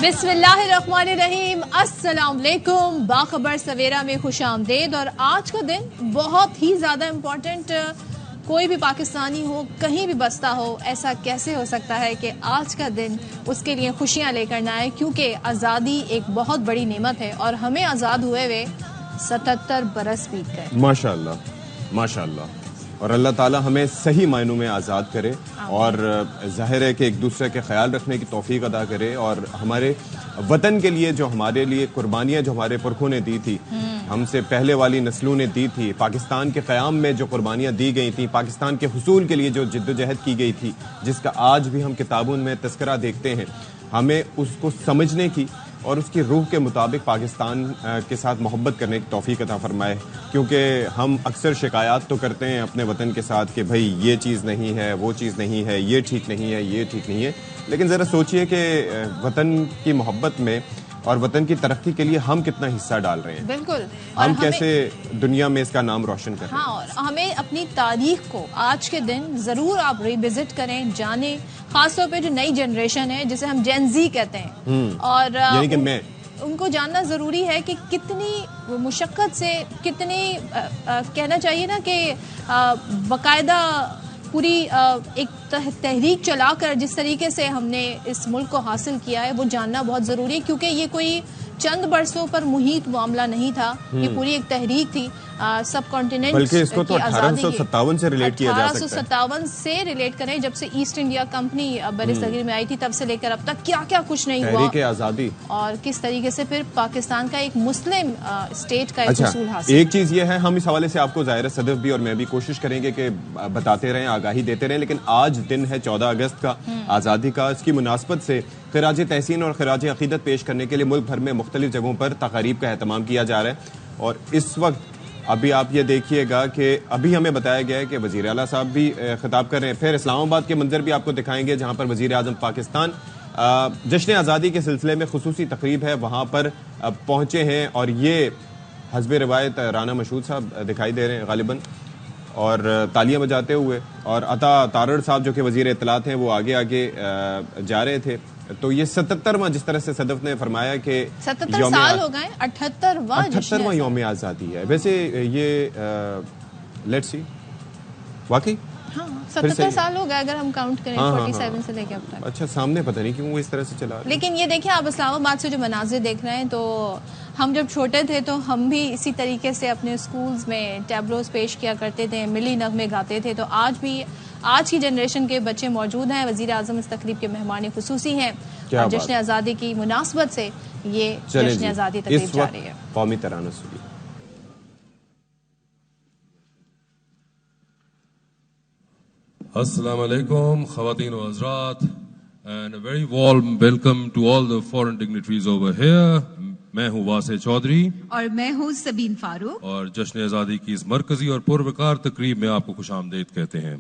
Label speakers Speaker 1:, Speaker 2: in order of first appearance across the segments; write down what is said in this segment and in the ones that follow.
Speaker 1: بسم اللہ الرحمن الرحیم، السلام علیکم، باخبر سویرا میں خوش آمدید۔ اور آج کا دن بہت ہی زیادہ امپورٹنٹ، کوئی بھی پاکستانی ہو کہیں بھی بستا ہو، ایسا کیسے ہو سکتا ہے کہ آج کا دن اس کے لیے خوشیاں لے کر نہ آئے، کیونکہ آزادی ایک بہت بڑی نعمت ہے اور ہمیں آزاد ہوئے ہوئے 77 برس بیت گئے۔
Speaker 2: ماشاءاللہ ماشاءاللہ، اور اللہ تعالی ہمیں صحیح معنوں میں آزاد کرے، اور ظاہر ہے کہ ایک دوسرے کے خیال رکھنے کی توفیق عطا کرے، اور ہمارے وطن کے لیے جو ہمارے لیے قربانیاں جو ہمارے پرکھوں نے دی تھی، ہم سے پہلے والی نسلوں نے دی تھی، پاکستان کے قیام میں جو قربانیاں دی گئی تھیں، پاکستان کے حصول کے لیے جو جد و جہد کی گئی تھی، جس کا آج بھی ہم کتابوں میں تذکرہ دیکھتے ہیں، ہمیں اس کو سمجھنے کی اور اس کی روح کے مطابق پاکستان کے ساتھ محبت کرنے کی توفیق عطا فرمائے، کیونکہ ہم اکثر شکایات تو کرتے ہیں اپنے وطن کے ساتھ کہ بھائی یہ چیز نہیں ہے، وہ چیز نہیں ہے، یہ ٹھیک نہیں ہے، یہ ٹھیک نہیں ہے، لیکن ذرا سوچئے کہ وطن کی محبت میں اور وطن کی ترقی کے لیے ہم کتنا حصہ ڈال رہے ہیں،
Speaker 1: بالکل،
Speaker 2: ہم کیسے دنیا میں اس کا نام روشن کریں۔
Speaker 1: ہاں، اور ہمیں اپنی تاریخ کو آج کے دن ضرور آپ ریوزٹ کریں، جانیں، خاص طور پہ جو نئی جنریشن ہے جسے ہم جین زی کہتے ہیں، اور
Speaker 2: یعنی کہ میں
Speaker 1: ان کو جاننا ضروری ہے کہ کتنی مشقت سے، کتنی کہنا چاہیے نا کہ باقاعدہ پوری ایک تحریک چلا کر جس طریقے سے ہم نے اس ملک کو حاصل کیا ہے، وہ جاننا بہت ضروری ہے، کیونکہ یہ کوئی چند برسوں پر محیط معاملہ نہیں تھا، یہ پوری ایک تحریک تھی سب کانٹیننٹ،
Speaker 2: بلکہ اس کو تو 1857 سے ریلیٹ کیا جا سکتا ہے،
Speaker 1: 1857 سے ریلیٹ کریں، جب سے ایسٹ انڈیا کمپنی بر صغیر میں آئی تھی، تب سے لے کر اب تک کیا کیا کچھ نہیں ہوا،
Speaker 2: تحریک آزادی، اور
Speaker 1: کس طریقے سے پھر پاکستان کا ایک مسلم اسٹیٹ کا ایک حصول حاصل۔
Speaker 2: ایک چیز یہ ہے، ہم اس حوالے سے آپ کو ظاہر صدف بھی اور میں بھی کوشش کریں گے کہ بتاتے رہیں، آگاہی دیتے رہیں، لیکن آج دن ہے 14 اگست کا، آزادی کا، اس کی مناسبت سے خراج تحسین اور خراج عقیدت پیش کرنے کے لیے ملک بھر میں مختلف جگہوں پر تقاریب کا اہتمام کیا جا رہا ہے، اور اس وقت ابھی آپ یہ دیکھیے گا کہ ابھی ہمیں بتایا گیا ہے کہ وزیر اعلیٰ صاحب بھی خطاب کر رہے ہیں، پھر اسلام آباد کے منظر بھی آپ کو دکھائیں گے جہاں پر وزیر اعظم پاکستان جشن آزادی کے سلسلے میں خصوصی تقریب ہے وہاں پر پہنچے ہیں، اور یہ حسب روایت رانا مشہود صاحب دکھائی دے رہے ہیں غالباً، اور تالیاں بجاتے ہوئے، اور عطا تارڑ صاحب جو کہ وزیر اطلاعات ہیں وہ آگے آگے جا رہے تھے۔ تو یہ 77واں، جس طرح سے صدف نے فرمایا کہ
Speaker 1: 77 سال ہو گئے، 78واں
Speaker 2: یوم آزادی ہے۔ ویسے یہ لیٹس سی، واقعی
Speaker 1: ہاں 77 سال ہو گئے اگر ہم کاؤنٹ کریں، 47 سے لے کے اب تک۔
Speaker 2: اچھا، سامنے پتہ نہیں کیوں وہ اس طرح سے چلا رہا ہے،
Speaker 1: لیکن یہ دیکھیں آپ اسلام آباد سے جو مناظر دیکھ رہے ہیں، تو ہم جب چھوٹے تھے تو ہم بھی اسی طریقے سے اپنے اسکولز میں ٹیبلوز پیش کیا کرتے تھے، ملی نغمے گاتے تھے، تو آج بھی آج کی جنریشن کے بچے موجود ہیں۔ وزیر اعظم اس تقریب کے مہمان خصوصی ہیں، اور جشن آزادی کی مناسبت سے یہ جشن آزادی تقریب جاری ہے۔
Speaker 2: قومی ترانہ سنیے۔
Speaker 3: السلام علیکم خواتین و حضرات، and a very warm welcome to all the foreign dignitaries over here. میں ہوں واسع چودھری
Speaker 4: اور میں ہوں سبین فاروق،
Speaker 3: اور جشن آزادی کی اس مرکزی اور پروقار تقریب میں آپ کو خوش آمدید کہتے ہیں۔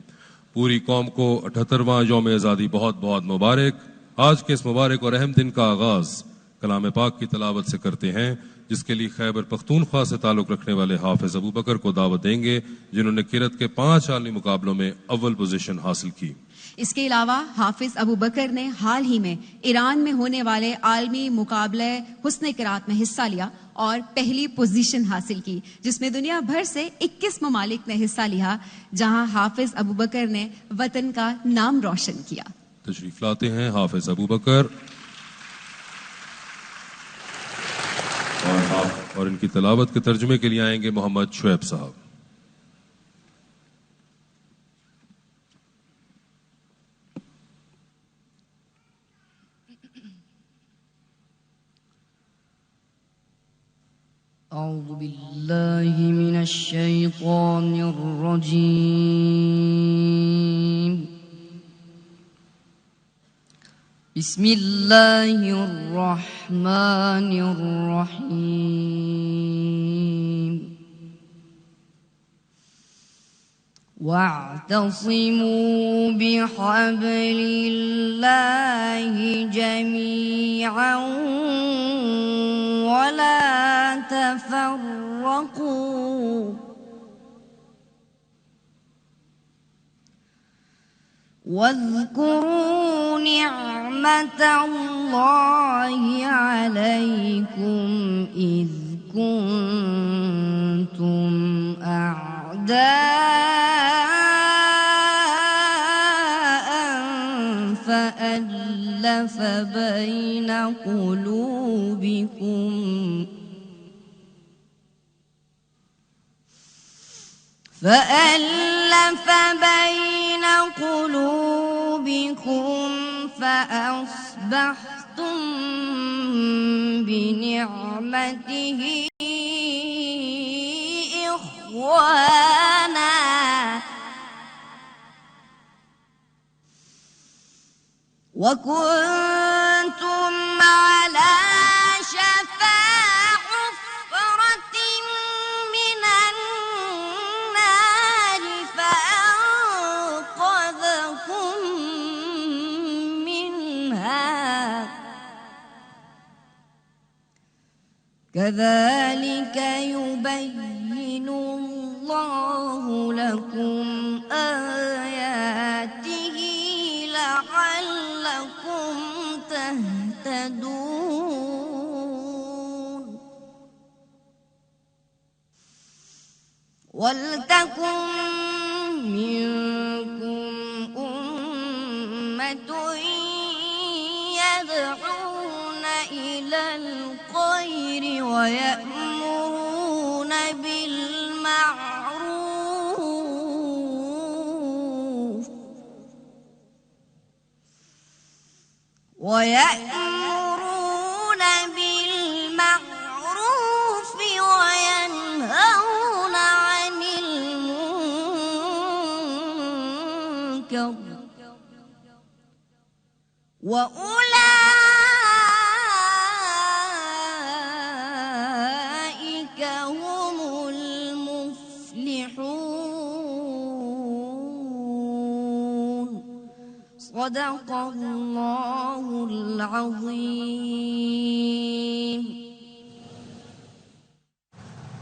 Speaker 3: پوری قوم کو 78واں یوم آزادی بہت بہت مبارک۔ آج کے اس مبارک اور اہم دن کا آغاز کلام پاک کی تلاوت سے کرتے ہیں، جس کے لیے خیبر پختونخوا سے تعلق رکھنے والے حافظ ابو بکر کو دعوت دیں گے، جنہوں نے قرأت کے 5 عالمی مقابلوں میں اول پوزیشن حاصل کی۔
Speaker 4: اس کے علاوہ حافظ ابو بکر نے حال ہی میں ایران میں ہونے والے عالمی مقابلہ حسن قرأت میں حصہ لیا اور پہلی پوزیشن حاصل کی، جس میں دنیا بھر سے 21 ممالک نے حصہ لیا، جہاں حافظ ابو بکر نے وطن کا نام روشن کیا۔
Speaker 3: تشریف لاتے ہیں حافظ ابو بکر، اور ان کی تلاوت کے ترجمے کے لیے آئیں گے محمد شعیب صاحب۔
Speaker 5: أعوذ بالله من الشيطان الرجيم بسم الله الرحمن الرحيم واعتصموا بحبل الله جميعا ولا تفرقوا واذكروا نعمة الله الله عليكم إذ كنتم أعداء فألف بين قلوبكم فأصبحتم بنعمته إخوانا وكنتم على شفا حفرة من النار فأنقذكم منها كذلك يبين الله لكم آياته لعلكم تهتدون ولتكن منكم أمة يدعون إلى الخير ويأمرون بالمعروف وينهون عن المنكر وأولئك هم المفلحون صدق الله العظيم.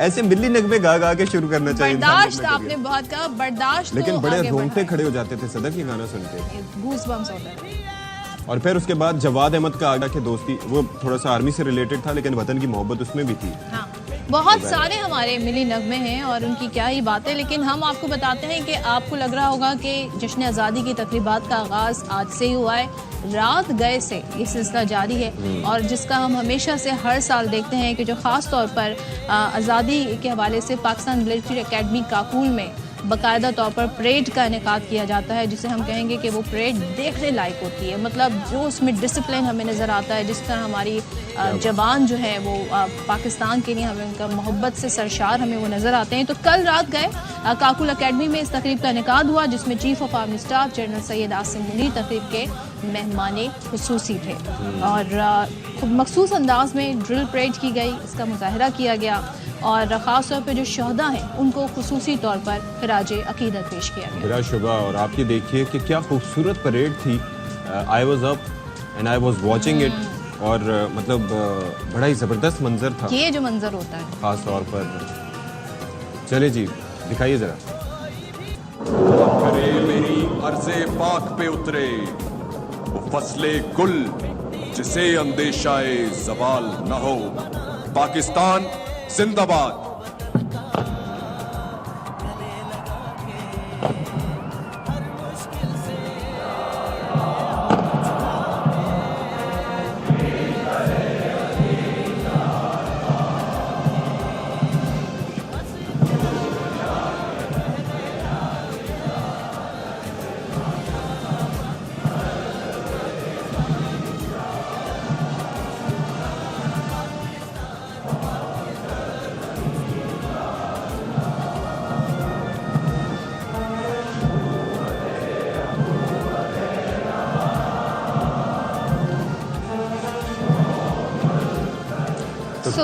Speaker 2: ایسے ملی نغمے گا گا کے شروع کرنا چاہیے.
Speaker 1: برداشت آپ نے بہت کہا, برداشت.
Speaker 2: لیکن بڑے رونگٹے کھڑے ہو جاتے تھے صدق یہ گانا سن کے,
Speaker 1: گوز بمس ہوتا ہے.
Speaker 2: اور پھر اس کے بعد جواد احمد کا آگا کہ دوستی, وہ تھوڑا سا آرمی سے ریلیٹڈ تھا لیکن وطن کی محبت اس میں بھی تھی.
Speaker 1: ہاں, بہت سارے ہمارے ملی نغمے ہیں اور ان کی کیا ہی باتیں. لیکن ہم آپ کو بتاتے ہیں کہ آپ کو لگ رہا ہوگا کہ جشن آزادی کی تقریبات کا آغاز آج سے ہی ہوا ہے. رات گئے سے یہ سلسلہ جاری ہے اور جس کا ہم ہمیشہ سے ہر سال دیکھتے ہیں کہ جو خاص طور پر آزادی کے حوالے سے پاکستان ملٹری اکیڈمی کاکول میں باقاعدہ طور پر پریڈ کا انعقاد کیا جاتا ہے, جسے ہم کہیں گے کہ وہ پریڈ دیکھنے لائق ہوتی ہے. مطلب جو اس میں ڈسپلن ہمیں نظر آتا ہے, جس طرح ہماری جوان جو ہے وہ پاکستان کے لیے ہمیں ان کا محبت سے سرشار ہمیں وہ نظر آتے ہیں. تو کل رات گئے کاکول اکیڈمی میں اس تقریب کا انعقاد ہوا جس میں chief of army staff general Syed Asim Munir تقریب کے مہمان خصوصی تھے اور خود مخصوص انداز میں ڈرل پریڈ کی گئی, اس کا مظاہرہ کیا گیا اور خاص طور پہ جو شہداء ہیں ان کو خصوصی طور پر خراج عقیدت پیش کیا گیا.
Speaker 2: بلا شبہ. اور آپ یہ دیکھیے کہ کیا خوبصورت پریڈ تھی. I was up and I was watching it, اور مطلب بڑا ہی زبردست منظر تھا
Speaker 1: یہ جو منظر ہوتا ہے
Speaker 2: خاص طور پر. چلے جی دکھائیے ذرا.
Speaker 6: کرے میری عرض پاک پہ اترے وہ فصل گل جسے اندیشہ زوال نہ ہو. پاکستان زندہ باد.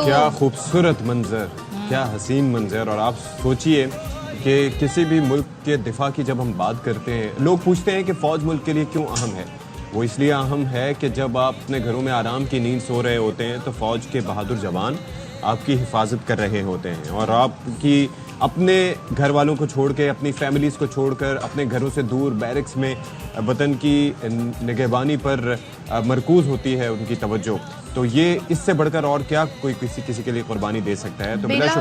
Speaker 2: کیا خوبصورت منظر, کیا حسین منظر. اور آپ سوچئے کہ کسی بھی ملک کے دفاع کی جب ہم بات کرتے ہیں, لوگ پوچھتے ہیں کہ فوج ملک کے لیے کیوں اہم ہے. وہ اس لیے اہم ہے کہ جب آپ اپنے گھروں میں آرام کی نیند سو رہے ہوتے ہیں تو فوج کے بہادر جوان آپ کی حفاظت کر رہے ہوتے ہیں, اور آپ کی اپنے گھر والوں کو چھوڑ کے, اپنی فیملیز کو چھوڑ کر اپنے گھروں سے دور بیرکس میں وطن کی نگہبانی پر مرکوز ہوتی ہے ان کی توجہ. تو یہ اس سے بڑھ کر اور کیا کوئی کسی کے لیے قربانی دے سکتا ہے. تو
Speaker 1: بلا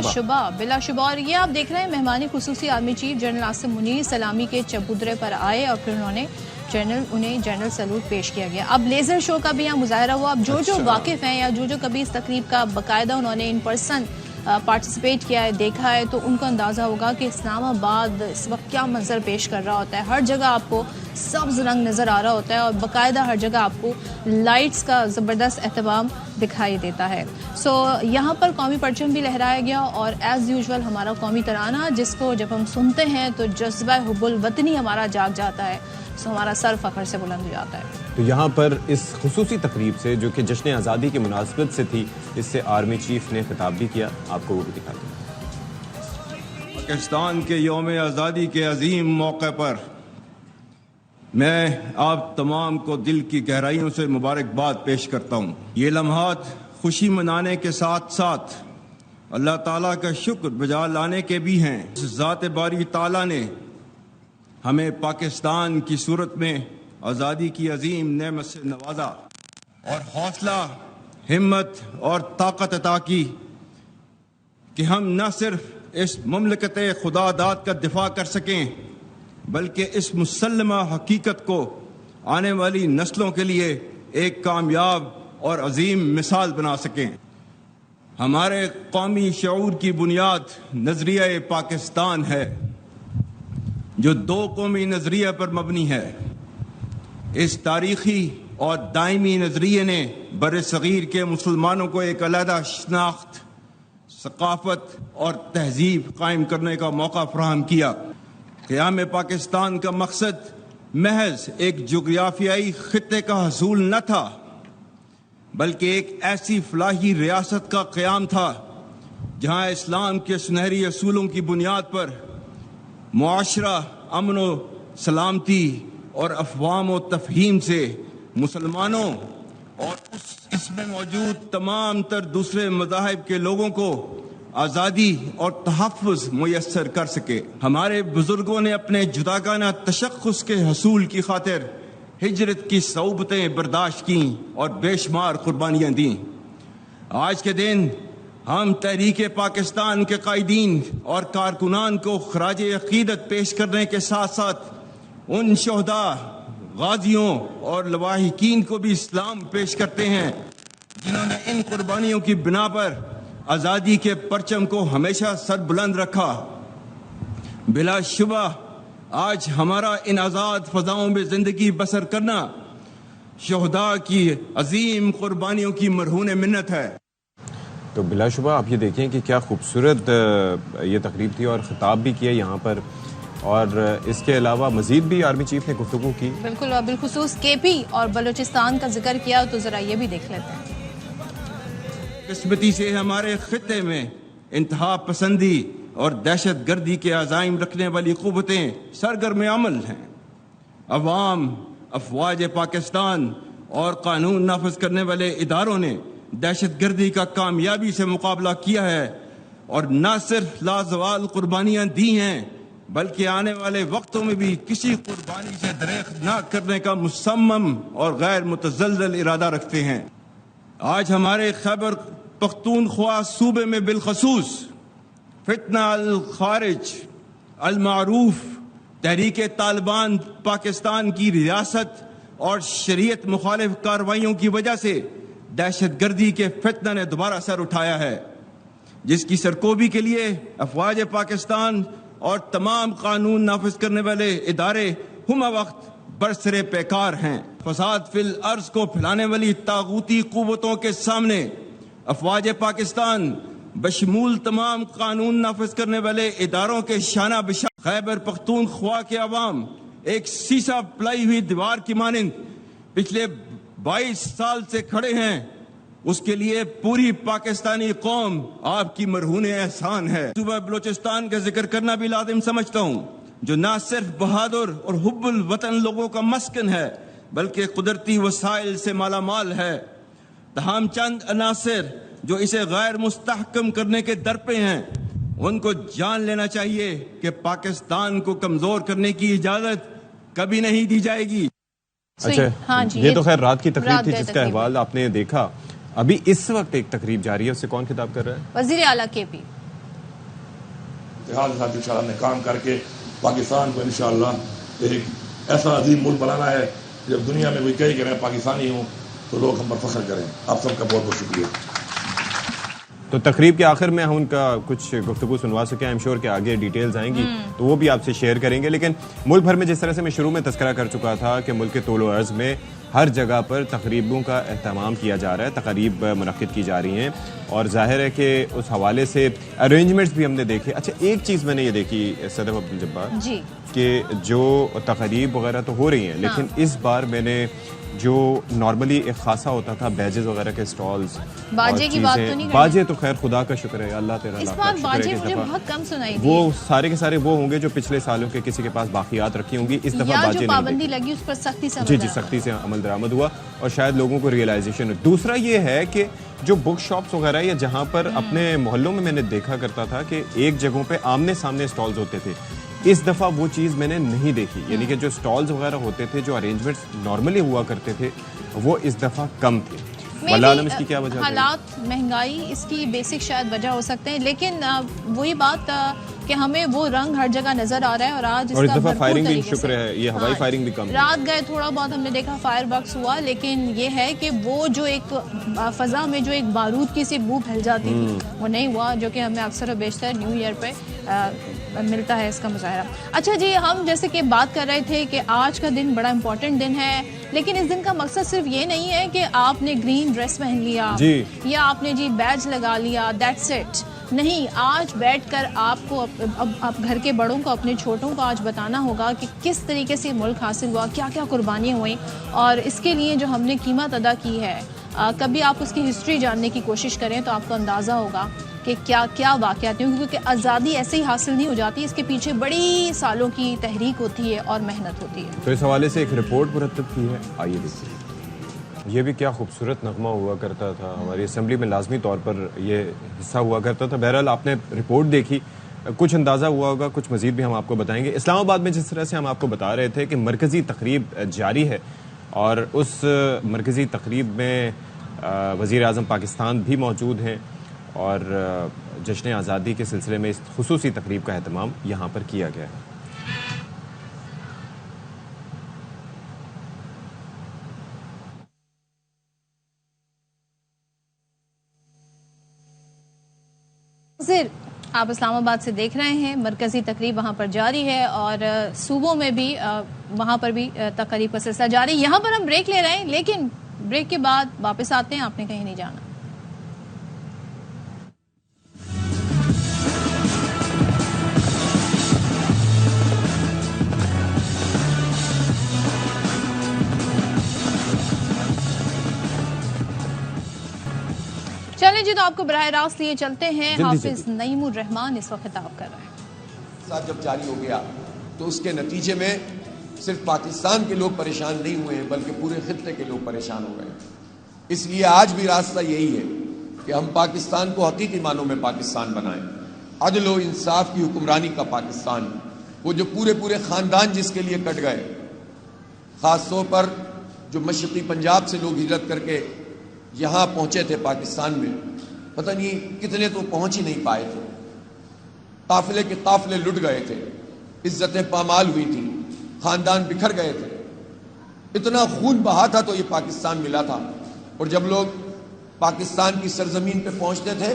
Speaker 1: شبہ. اور یہ آپ دیکھ رہے ہیں مہمان خصوصی army chief general Asim Munir سلامی کے چبودرے پر آئے اور پھر انہیں جنرل سلوٹ پیش کیا گیا. اب لیزر شو کا بھی یہاں مظاہرہ ہوا. اب جو واقف ہیں یا جو کبھی اس تقریب کا باقاعدہ انہوں نے ان پرسن پارٹیسپیٹ کیا ہے, دیکھا ہے, تو ان کو اندازہ ہوگا کہ اسلام آباد اس وقت کیا منظر پیش کر رہا ہوتا ہے. ہر جگہ آپ کو سبز رنگ نظر آ رہا ہوتا ہے اور باقاعدہ ہر جگہ آپ کو لائٹس کا زبردست اہتمام دکھائی دیتا ہے. سو یہاں پر قومی پرچم بھی لہرایا گیا اور ایز یوزول ہمارا قومی ترانہ جس کو جب ہم سنتے ہیں تو جذبہ حب الوطنی ہمارا جاگ جاتا ہے, سو ہمارا سر فخر سے بلند ہو جاتا ہے.
Speaker 2: تو یہاں پر اس خصوصی تقریب سے جو کہ جشن آزادی کی مناسبت سے تھی, اس سے آرمی چیف نے خطاب بھی کیا, آپ کو وہ بھی دکھاتے ہیں.
Speaker 7: پاکستان کے یوم آزادی کے عظیم موقع پر میں آپ تمام کو دل کی گہرائیوں سے مبارکباد پیش کرتا ہوں. یہ لمحات خوشی منانے کے ساتھ ساتھ اللہ تعالیٰ کا شکر بجا لانے کے بھی ہیں. ذات باری تعالیٰ نے ہمیں پاکستان کی صورت میں آزادی کی عظیم نعمت سے نوازا اور حوصلہ, ہمت اور طاقت عطا کی کہ ہم نہ صرف اس مملکت خدا داد کا دفاع کر سکیں بلکہ اس مسلمہ حقیقت کو آنے والی نسلوں کے لیے ایک کامیاب اور عظیم مثال بنا سکیں. ہمارے قومی شعور کی بنیاد نظریہ پاکستان ہے جو دو قومی نظریہ پر مبنی ہے. اس تاریخی اور دائمی نظریے نے بر صغیر کے مسلمانوں کو ایک علیحدہ شناخت, ثقافت اور تہذیب قائم کرنے کا موقع فراہم کیا. قیام پاکستان کا مقصد محض ایک جغرافیائی خطے کا حصول نہ تھا بلکہ ایک ایسی فلاحی ریاست کا قیام تھا جہاں اسلام کے سنہری اصولوں کی بنیاد پر معاشرہ امن و سلامتی اور افہام و تفہیم سے مسلمانوں اور اس میں موجود تمام تر دوسرے مذاہب کے لوگوں کو آزادی اور تحفظ میسر کر سکے۔ ہمارے بزرگوں نے اپنے جداگانہ تشخص کے حصول کی خاطر ہجرت کی صعوبتیں برداشت کیں اور بے شمار قربانیاں دیں۔ آج کے دن ہم تحریک پاکستان کے قائدین اور کارکنان کو خراج عقیدت پیش کرنے کے ساتھ ساتھ ان شہداء، غازیوں اور لواحقین کو بھی سلام پیش کرتے ہیں جنہوں نے ان قربانیوں کی بنا پر آزادی کے پرچم کو ہمیشہ سر بلند رکھا۔ بلا شبہ آج ہمارا ان آزاد فضاؤں میں زندگی بسر کرنا شہداء کی عظیم قربانیوں کی مرہون منت ہے۔
Speaker 2: تو بلا شبہ آپ یہ دیکھیں کہ کیا خوبصورت یہ تقریب تھی اور خطاب بھی کیا یہاں پر، اور اس کے علاوہ مزید بھی آرمی چیف نے گفتگو کی۔
Speaker 1: بالکل، اور بالخصوص کے پی اور بلوچستان کا ذکر کیا، تو ذرا یہ بھی دیکھ لیتے ہیں۔
Speaker 7: قسمتی سے ہمارے خطے میں انتہا پسندی اور دہشت گردی کے عزائم رکھنے والی قوتیں سرگرم عمل ہیں۔ عوام، افواج پاکستان اور قانون نافذ کرنے والے اداروں نے دہشت گردی کا کامیابی سے مقابلہ کیا ہے اور نہ صرف لازوال قربانیاں دی ہیں بلکہ آنے والے وقتوں میں بھی کسی قربانی سے دریغ نہ کرنے کا مصمم اور غیر متزلزل ارادہ رکھتے ہیں۔ آج ہمارے خیبر پختونخوا صوبے میں بالخصوص فتنہ الخارج المعروف تحریک طالبان پاکستان کی ریاست اور شریعت مخالف کارروائیوں کی وجہ سے دہشت گردی کے فتنہ نے دوبارہ سر اٹھایا ہے، جس کی سرکوبی کے لیے افواج پاکستان اور تمام قانون نافذ کرنے والے ادارے ہمہ وقت برسرے پیکار ہیں۔ فساد فی الارض کو پھیلانے والی طاغوتی قوتوں کے سامنے افواج پاکستان بشمول تمام قانون نافذ کرنے والے اداروں کے شانہ بشانہ خیبر پختونخوا کے عوام ایک سیسا پلائی ہوئی دیوار کی مانند پچھلے 22 سال سے کھڑے ہیں۔ اس کے لیے پوری پاکستانی قوم آپ کی مرہون احسان ہے۔ صوبہ بلوچستان کا ذکر کرنا بھی لازم سمجھتا ہوں، جو نہ صرف بہادر اور حب الوطن لوگوں کا مسکن ہے بلکہ قدرتی وسائل سے مالا مال ہے۔ تاہم چند عناصر جو اسے غیر مستحکم کرنے کے درپے ہیں، ان کو جان لینا چاہیے کہ پاکستان کو کمزور کرنے کی اجازت کبھی نہیں دی جائے گی۔
Speaker 2: اچھا،
Speaker 1: ہاں جی،
Speaker 2: یہ تو خیر رات کی تقریب تھی جس کا
Speaker 1: تقریب
Speaker 2: احوال آپ نے دیکھا۔ ابھی اس وقت ایک تقریب جاری ہے، اس سے کون خطاب کر رہا ہے؟
Speaker 1: وزیر اعلیٰ کے پی۔
Speaker 8: اتحاد کے ساتھ انشاءاللہ نے کام کر کے پاکستان کو انشاءاللہ ایک ایسا عظیم ملک بنانا ہے، جب دنیا میں کوئی کہے کہ میں پاکستانی ہوں تو لوگ ہم پر فخر کریں۔ آپ سب کا بہت بہت شکریہ۔
Speaker 2: تو تقریب کے آخر میں ہم ان کا کچھ گفتگو سنوا سکے، ایم شور کہ آگے ڈیٹیلز آئیں گی تو وہ بھی آپ سے شیئر کریں گے، لیکن ملک بھر میں جس طرح سے میں شروع میں تذکرہ کر چکا تھا کہ ملک کے طول و عرض میں ہر جگہ پر تقریبوں کا اہتمام کیا جا رہا ہے، تقریب منعقد کی جا رہی ہیں، اور ظاہر ہے کہ اس حوالے سے ارینجمنٹس بھی ہم نے دیکھے۔ اچھا، ایک چیز میں نے یہ دیکھی صدف عبدالجبار
Speaker 1: جی
Speaker 2: کہ جو تقریب وغیرہ تو ہو رہی ہیں لیکن اس بار میں نے جو نارملی ایک خاصا ہوتا تھا بیجز وغیرہ کے سٹالز،
Speaker 1: باجے کی بات تو نہیں،
Speaker 2: باجے تو خیر خدا کا شکر ہے، اللہ تعالیٰ
Speaker 1: اس بار باجے مجھے بہت کم سنائی دی،
Speaker 2: وہ سارے کے سارے وہ ہوں گے جو پچھلے سالوں کے کسی کے پاس باقیات رکھی ہوں گی، اس دفعہ باجے نہیں
Speaker 1: پابندی لگی اس پر سختی سے
Speaker 2: جی سختی سے عمل درآمد ہوا اور شاید لوگوں کو ریئلائزیشن۔ دوسرا یہ ہے کہ جو بک شاپس وغیرہ یا جہاں پر اپنے محلوں میں نے دیکھا کرتا تھا کہ ایک جگہوں پہ آمنے سامنے سٹالز ہوتے تھے، اس دفعہ وہ چیز میں نے نہیں دیکھی، یعنی کہ جو سٹالز وغیرہ ہوتے تھے، جو ارینجمنٹس نارملی ہوا کرتے تھے، وہ اس دفعہ کم تھے۔ واللہ عالم اس کی کیا وجہ ہے؟
Speaker 1: حالات، مہنگائی اس کی بیسک شاید وجہ ہو سکتے ہیں، لیکن وہی بات کہ ہمیں وہ رنگ ہر جگہ نظر آ رہا ہے، اور آج اس کا
Speaker 2: دفعہ
Speaker 1: بھرپور
Speaker 2: فائرنگ بھی
Speaker 1: طریقے
Speaker 2: شکر
Speaker 1: سے
Speaker 2: ہے، یہ ہوائی فائرنگ بھی کم ہے۔
Speaker 1: رات گئے تھوڑا بہت ہم نے دیکھا فائر ورکس ہوا، لیکن یہ ہے کہ وہ جو ایک فضا میں جو ایک بارود کی سی بو پھیل جاتی تھی وہ نہیں ہوا، جو کہ ہمیں اکثر و بیشتر نیو ایئر پہ ملتا ہے اس کا مظاہرہ۔ اچھا جی، ہم جیسے کہ بات کر رہے تھے کہ آج کا دن بڑا امپورٹنٹ دن ہے، لیکن اس دن کا مقصد صرف یہ نہیں ہے کہ آپ نے گرین ڈریس پہن لیا یا آپ نے جی بیج لگا لیا، دیٹس اٹ۔ نہیں، آج بیٹھ کر آپ کو اب گھر کے بڑوں کو، اپنے چھوٹوں کو آج بتانا ہوگا کہ کس طریقے سے ملک حاصل ہوا، کیا کیا قربانیاں ہوئیں، اور اس کے لیے جو ہم نے قیمت ادا کی ہے، کبھی آپ اس کی ہسٹری جاننے کی کوشش کریں تو آپ کو اندازہ ہوگا کہ کیا کیا واقعات ہیں، کیونکہ آزادی ایسے ہی حاصل نہیں ہو جاتی، اس کے پیچھے بڑی سالوں کی تحریک ہوتی ہے اور محنت ہوتی ہے۔
Speaker 2: تو اس حوالے سے ایک رپورٹ مرتب کی ہے، آئیے دیکھیں۔ یہ بھی کیا خوبصورت نغمہ ہوا کرتا تھا، ہماری اسمبلی میں لازمی طور پر یہ حصہ ہوا کرتا تھا. بہرحال آپ نے رپورٹ دیکھی، کچھ اندازہ ہوا ہوگا، کچھ مزید بھی ہم آپ کو بتائیں گے. اسلام آباد میں جس طرح سے ہم آپ کو بتا رہے تھے کہ مرکزی تقریب جاری ہے، اور اس مرکزی تقریب میں وزیر اعظم پاکستان بھی موجود ہیں، اور جشن آزادی کے سلسلے میں اس خصوصی تقریب کا اہتمام یہاں پر کیا گیا ہے.
Speaker 1: ناظر، آپ اسلام آباد سے دیکھ رہے ہیں مرکزی تقریب وہاں پر جاری ہے، اور صوبوں میں بھی وہاں پر بھی تقریب کا سلسلہ جاری. یہاں پر ہم بریک لے رہے ہیں، لیکن بریک کے بعد واپس آتے ہیں. آپ نے کہیں نہیں جانا. چلیں جی، تو آپ کو براہ راست لیے چلتے ہیں. حافظ نعیم الرحمان اس وقت خطاب کر رہے ہیں.
Speaker 9: ساتھ جب جاری ہو گیا تو اس کے نتیجے میں صرف پاکستان کے لوگ پریشان نہیں ہوئے ہیں بلکہ پورے خطے کے لوگ پریشان ہو گئے. اس لیے آج بھی راستہ یہی ہے کہ ہم پاکستان کو حقیقی معنوں میں پاکستان بنائیں، عدل و انصاف کی حکمرانی کا پاکستان. وہ جو پورے خاندان جس کے لیے کٹ گئے، خاص طور پر جو مشرقی پنجاب سے لوگ ہجرت کر کے یہاں پہنچے تھے پاکستان میں، پتہ نہیں کتنے تو پہنچ ہی نہیں پائے تھے. قافلے کے قافلے لٹ گئے تھے، عزتیں پامال ہوئی تھی، خاندان بکھر گئے تھے. اتنا خون بہا تھا تو یہ پاکستان ملا تھا. اور جب لوگ پاکستان کی سرزمین پہ پہنچتے تھے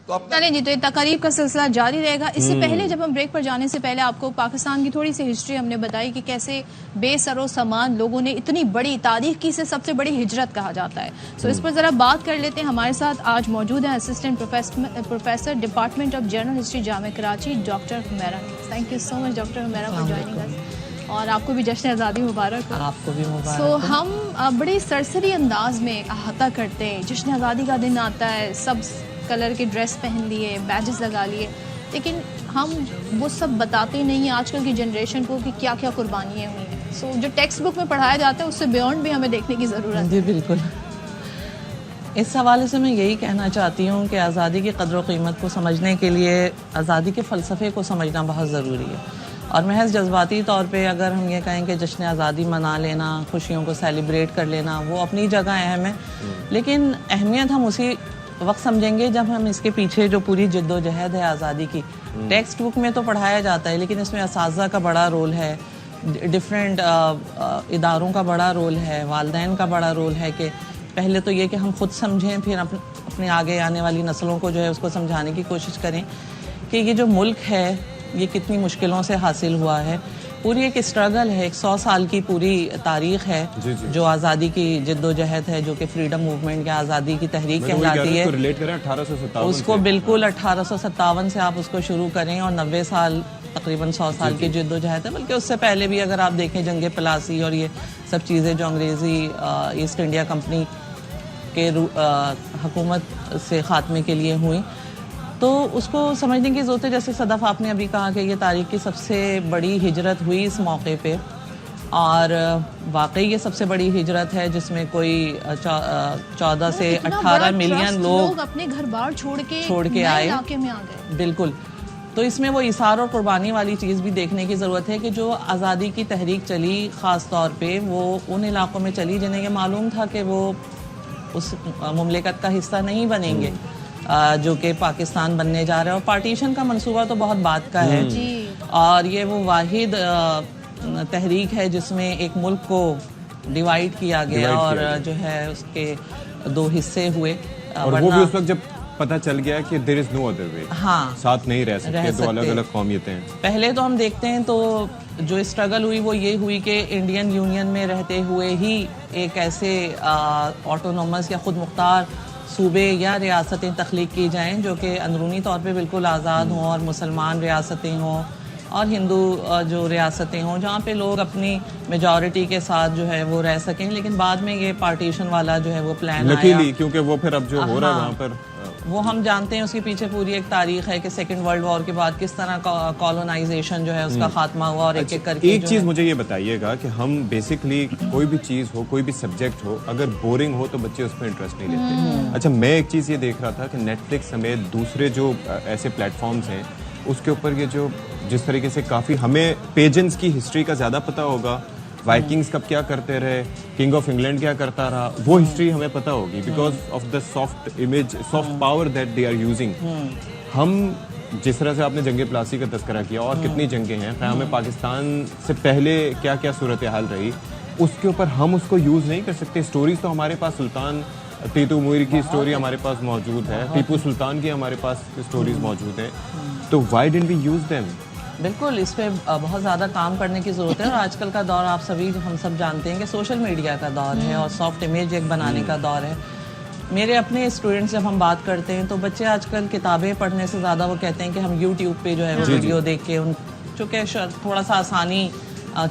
Speaker 9: تو
Speaker 1: چلیں جی، تو یہ تقریب کا سلسلہ جاری رہے گا. اس سے پہلے جب ہم بریک پر جانے سے پہلے آپ کو پاکستان کی تھوڑی سی ہسٹری ہم نے بتائی کہ کیسے بے سر و سامان لوگوں نے اتنی بڑی تاریخ کی سے سب سے بڑی ہجرت کہا جاتا ہے. سو اس پر ذرا بات کر لیتے ہیں. ہمارے ساتھ آج موجود ہیں assistant professor department of general history Jamia Karachi doctor Humaira. Thank you so much doctor Humaira for joining us. اور آپ کو بھی جشن آزادی مبارک ہو.
Speaker 10: آپ کو بھی مبارک.
Speaker 1: سو ہم بڑی سرسری انداز میں احاطہ کرتے ہیں. جشن آزادی کا دن آتا ہے، سب کلر کے ڈریس پہن لیے، بیجز لگا لیے، لیکن ہم وہ سب بتاتے نہیں ہیں آج کل کی جنریشن کو کہ کیا کیا قربانیاں ہوئی ہیں. سو جو ٹیکسٹ بک میں پڑھایا جاتا ہے اس سے بیونڈ بھی ہمیں دیکھنے کی ضرورت ہے.
Speaker 10: جی بالکل. اس حوالے سے میں یہی کہنا چاہتی ہوں کہ آزادی کی قدر و قیمت کو سمجھنے کے لیے آزادی کے فلسفے کو سمجھنا بہت ضروری ہے. اور محض جذباتی طور پہ اگر ہم یہ کہیں کہ جشن آزادی منا لینا، خوشیوں کو سیلیبریٹ کر لینا، وہ اپنی جگہ اہم ہے، لیکن اہمیت ہم اسی وقت سمجھیں گے جب ہم اس کے پیچھے جو پوری جد و جہد ہے آزادی کی. ٹیکسٹ بک میں تو پڑھایا جاتا ہے، لیکن اس میں اساتذہ کا بڑا رول ہے، ڈفرینٹ اداروں کا بڑا رول ہے، والدین کا بڑا رول ہے کہ پہلے تو یہ کہ ہم خود سمجھیں، پھر اپنے آگے آنے والی نسلوں کو جو ہے اس کو سمجھانے کی کوشش کریں کہ یہ جو ملک ہے یہ کتنی مشکلوں سے حاصل ہوا ہے. پوری ایک اسٹرگل ہے، 100 سال کی پوری تاریخ ہے جو آزادی کی جد و جہد ہے، جو کہ فریڈم موومنٹ یا آزادی کی تحریک کہلاتی ہے. اس کو بالکل 1857 سے آپ اس کو شروع کریں، اور 90 سال تقریباً 100 سال کی جد و جہد ہے. بلکہ اس سے پہلے بھی اگر آپ دیکھیں جنگ پلاسی اور یہ سب چیزیں جو انگریزی ایسٹ انڈیا کمپنی کے حکومت سے خاتمے کے لیے ہوئیں، تو اس کو سمجھنے کی ضرورت ہے. جیسے صدف آپ نے ابھی کہا کہ یہ تاریخ کی سب سے بڑی ہجرت ہوئی اس موقع پہ، اور واقعی یہ سب سے بڑی ہجرت ہے جس میں کوئی 14 سے 18 ملین لوگ
Speaker 1: اپنے گھر بار چھوڑ کے آئے علاقے میں آ گئے.
Speaker 10: بالکل. تو اس میں وہ ایثار اور قربانی والی چیز بھی دیکھنے کی ضرورت ہے کہ جو آزادی کی تحریک چلی خاص طور پہ وہ ان علاقوں میں چلی جنہیں یہ معلوم تھا کہ وہ اس مملکت کا حصہ نہیں بنیں گے جو کہ پاکستان بننے جا رہا ہے. اور پارٹیشن کا منصوبہ تو بہت بات کا ہے، اور یہ وہ واحد تحریک ہے جس میں ایک ملک کو ڈیوائیڈ کیا گیا اور جو ہے اس کے 2 حصے ہوئے.
Speaker 2: اور وہ بھی اس وقت جب پتہ چل گیا کہ there is no other way،
Speaker 10: ہاں
Speaker 2: ساتھ نہیں رہ سکتے، 2 الگ الگ قومیتیں ہیں.
Speaker 10: پہلے تو ہم دیکھتے ہیں تو جو اسٹرگل ہوئی وہ یہ ہوئی کہ انڈین یونین میں رہتے ہوئے ہی ایک ایسے آٹونومس یا خود مختار صوبے یا ریاستیں تخلیق کی جائیں جو کہ اندرونی طور پہ بالکل آزاد ہوں، اور مسلمان ریاستیں ہوں اور ہندو جو ریاستیں ہوں جہاں پہ لوگ اپنی میجورٹی کے ساتھ جو ہے وہ رہ سکیں. لیکن بعد میں یہ پارٹیشن والا جو ہے وہ پلان آیا،
Speaker 2: کیونکہ وہ پھر اب جو ہو رہا ہے وہاں پر
Speaker 10: وہ ہم جانتے ہیں اس کے پیچھے پوری ایک تاریخ ہے کہ سیکنڈ ورلڈ وار کے بعد کس طرح کالونائزیشن جو ہے اس کا خاتمہ ہوا اور ایک ایک کر کے
Speaker 2: ایک چیز مجھے یہ بتائیے گا کہ ہم بیسکلی کوئی بھی چیز ہو, کوئی بھی سبجیکٹ ہو, اگر بورنگ ہو تو بچے اس میں انٹرسٹ نہیں لیتے. اچھا میں ایک چیز یہ دیکھ رہا تھا کہ نیٹ فلکس سمیت دوسرے جو ایسے پلیٹ فارمز ہیں اس کے اوپر یہ جو جس طریقے سے کافی ہمیں پیجنز کی ہسٹری کا زیادہ پتہ ہوگا, وائکنگز کب کیا کرتے رہے, کنگ آف انگلینڈ کیا کرتا رہا, وہ ہسٹری ہمیں پتہ ہوگی because of the soft image, soft power that they are using. ہم جس طرح سے آپ نے جنگ پلاسی کا تذکرہ کیا اور کتنی جنگیں ہیں, خیال میں پاکستان سے پہلے کیا کیا صورتحال رہی, اس کے اوپر ہم اس کو یوز نہیں کر سکتے. اسٹوریز تو ہمارے پاس سلطان تیتو موئر کی اسٹوری ہمارے پاس موجود ہے, ٹیپو سلطان کی ہمارے پاس اسٹوریز موجود ہیں, تو why didn't we use them?
Speaker 10: بالکل اس پہ بہت زیادہ کام کرنے کی ضرورت ہے. اور آج کل کا دور آپ سبھی ہم سب جانتے ہیں کہ سوشل میڈیا کا دور ہے اور سافٹ امیج ایک بنانے کا دور ہے. میرے اپنے اسٹوڈنٹس جب ہم بات کرتے ہیں تو بچے آج کل کتابیں پڑھنے سے زیادہ وہ کہتے ہیں کہ ہم یوٹیوب پہ جو ہے وہ ویڈیو دیکھ کے, ان چونکہ تھوڑا سا آسانی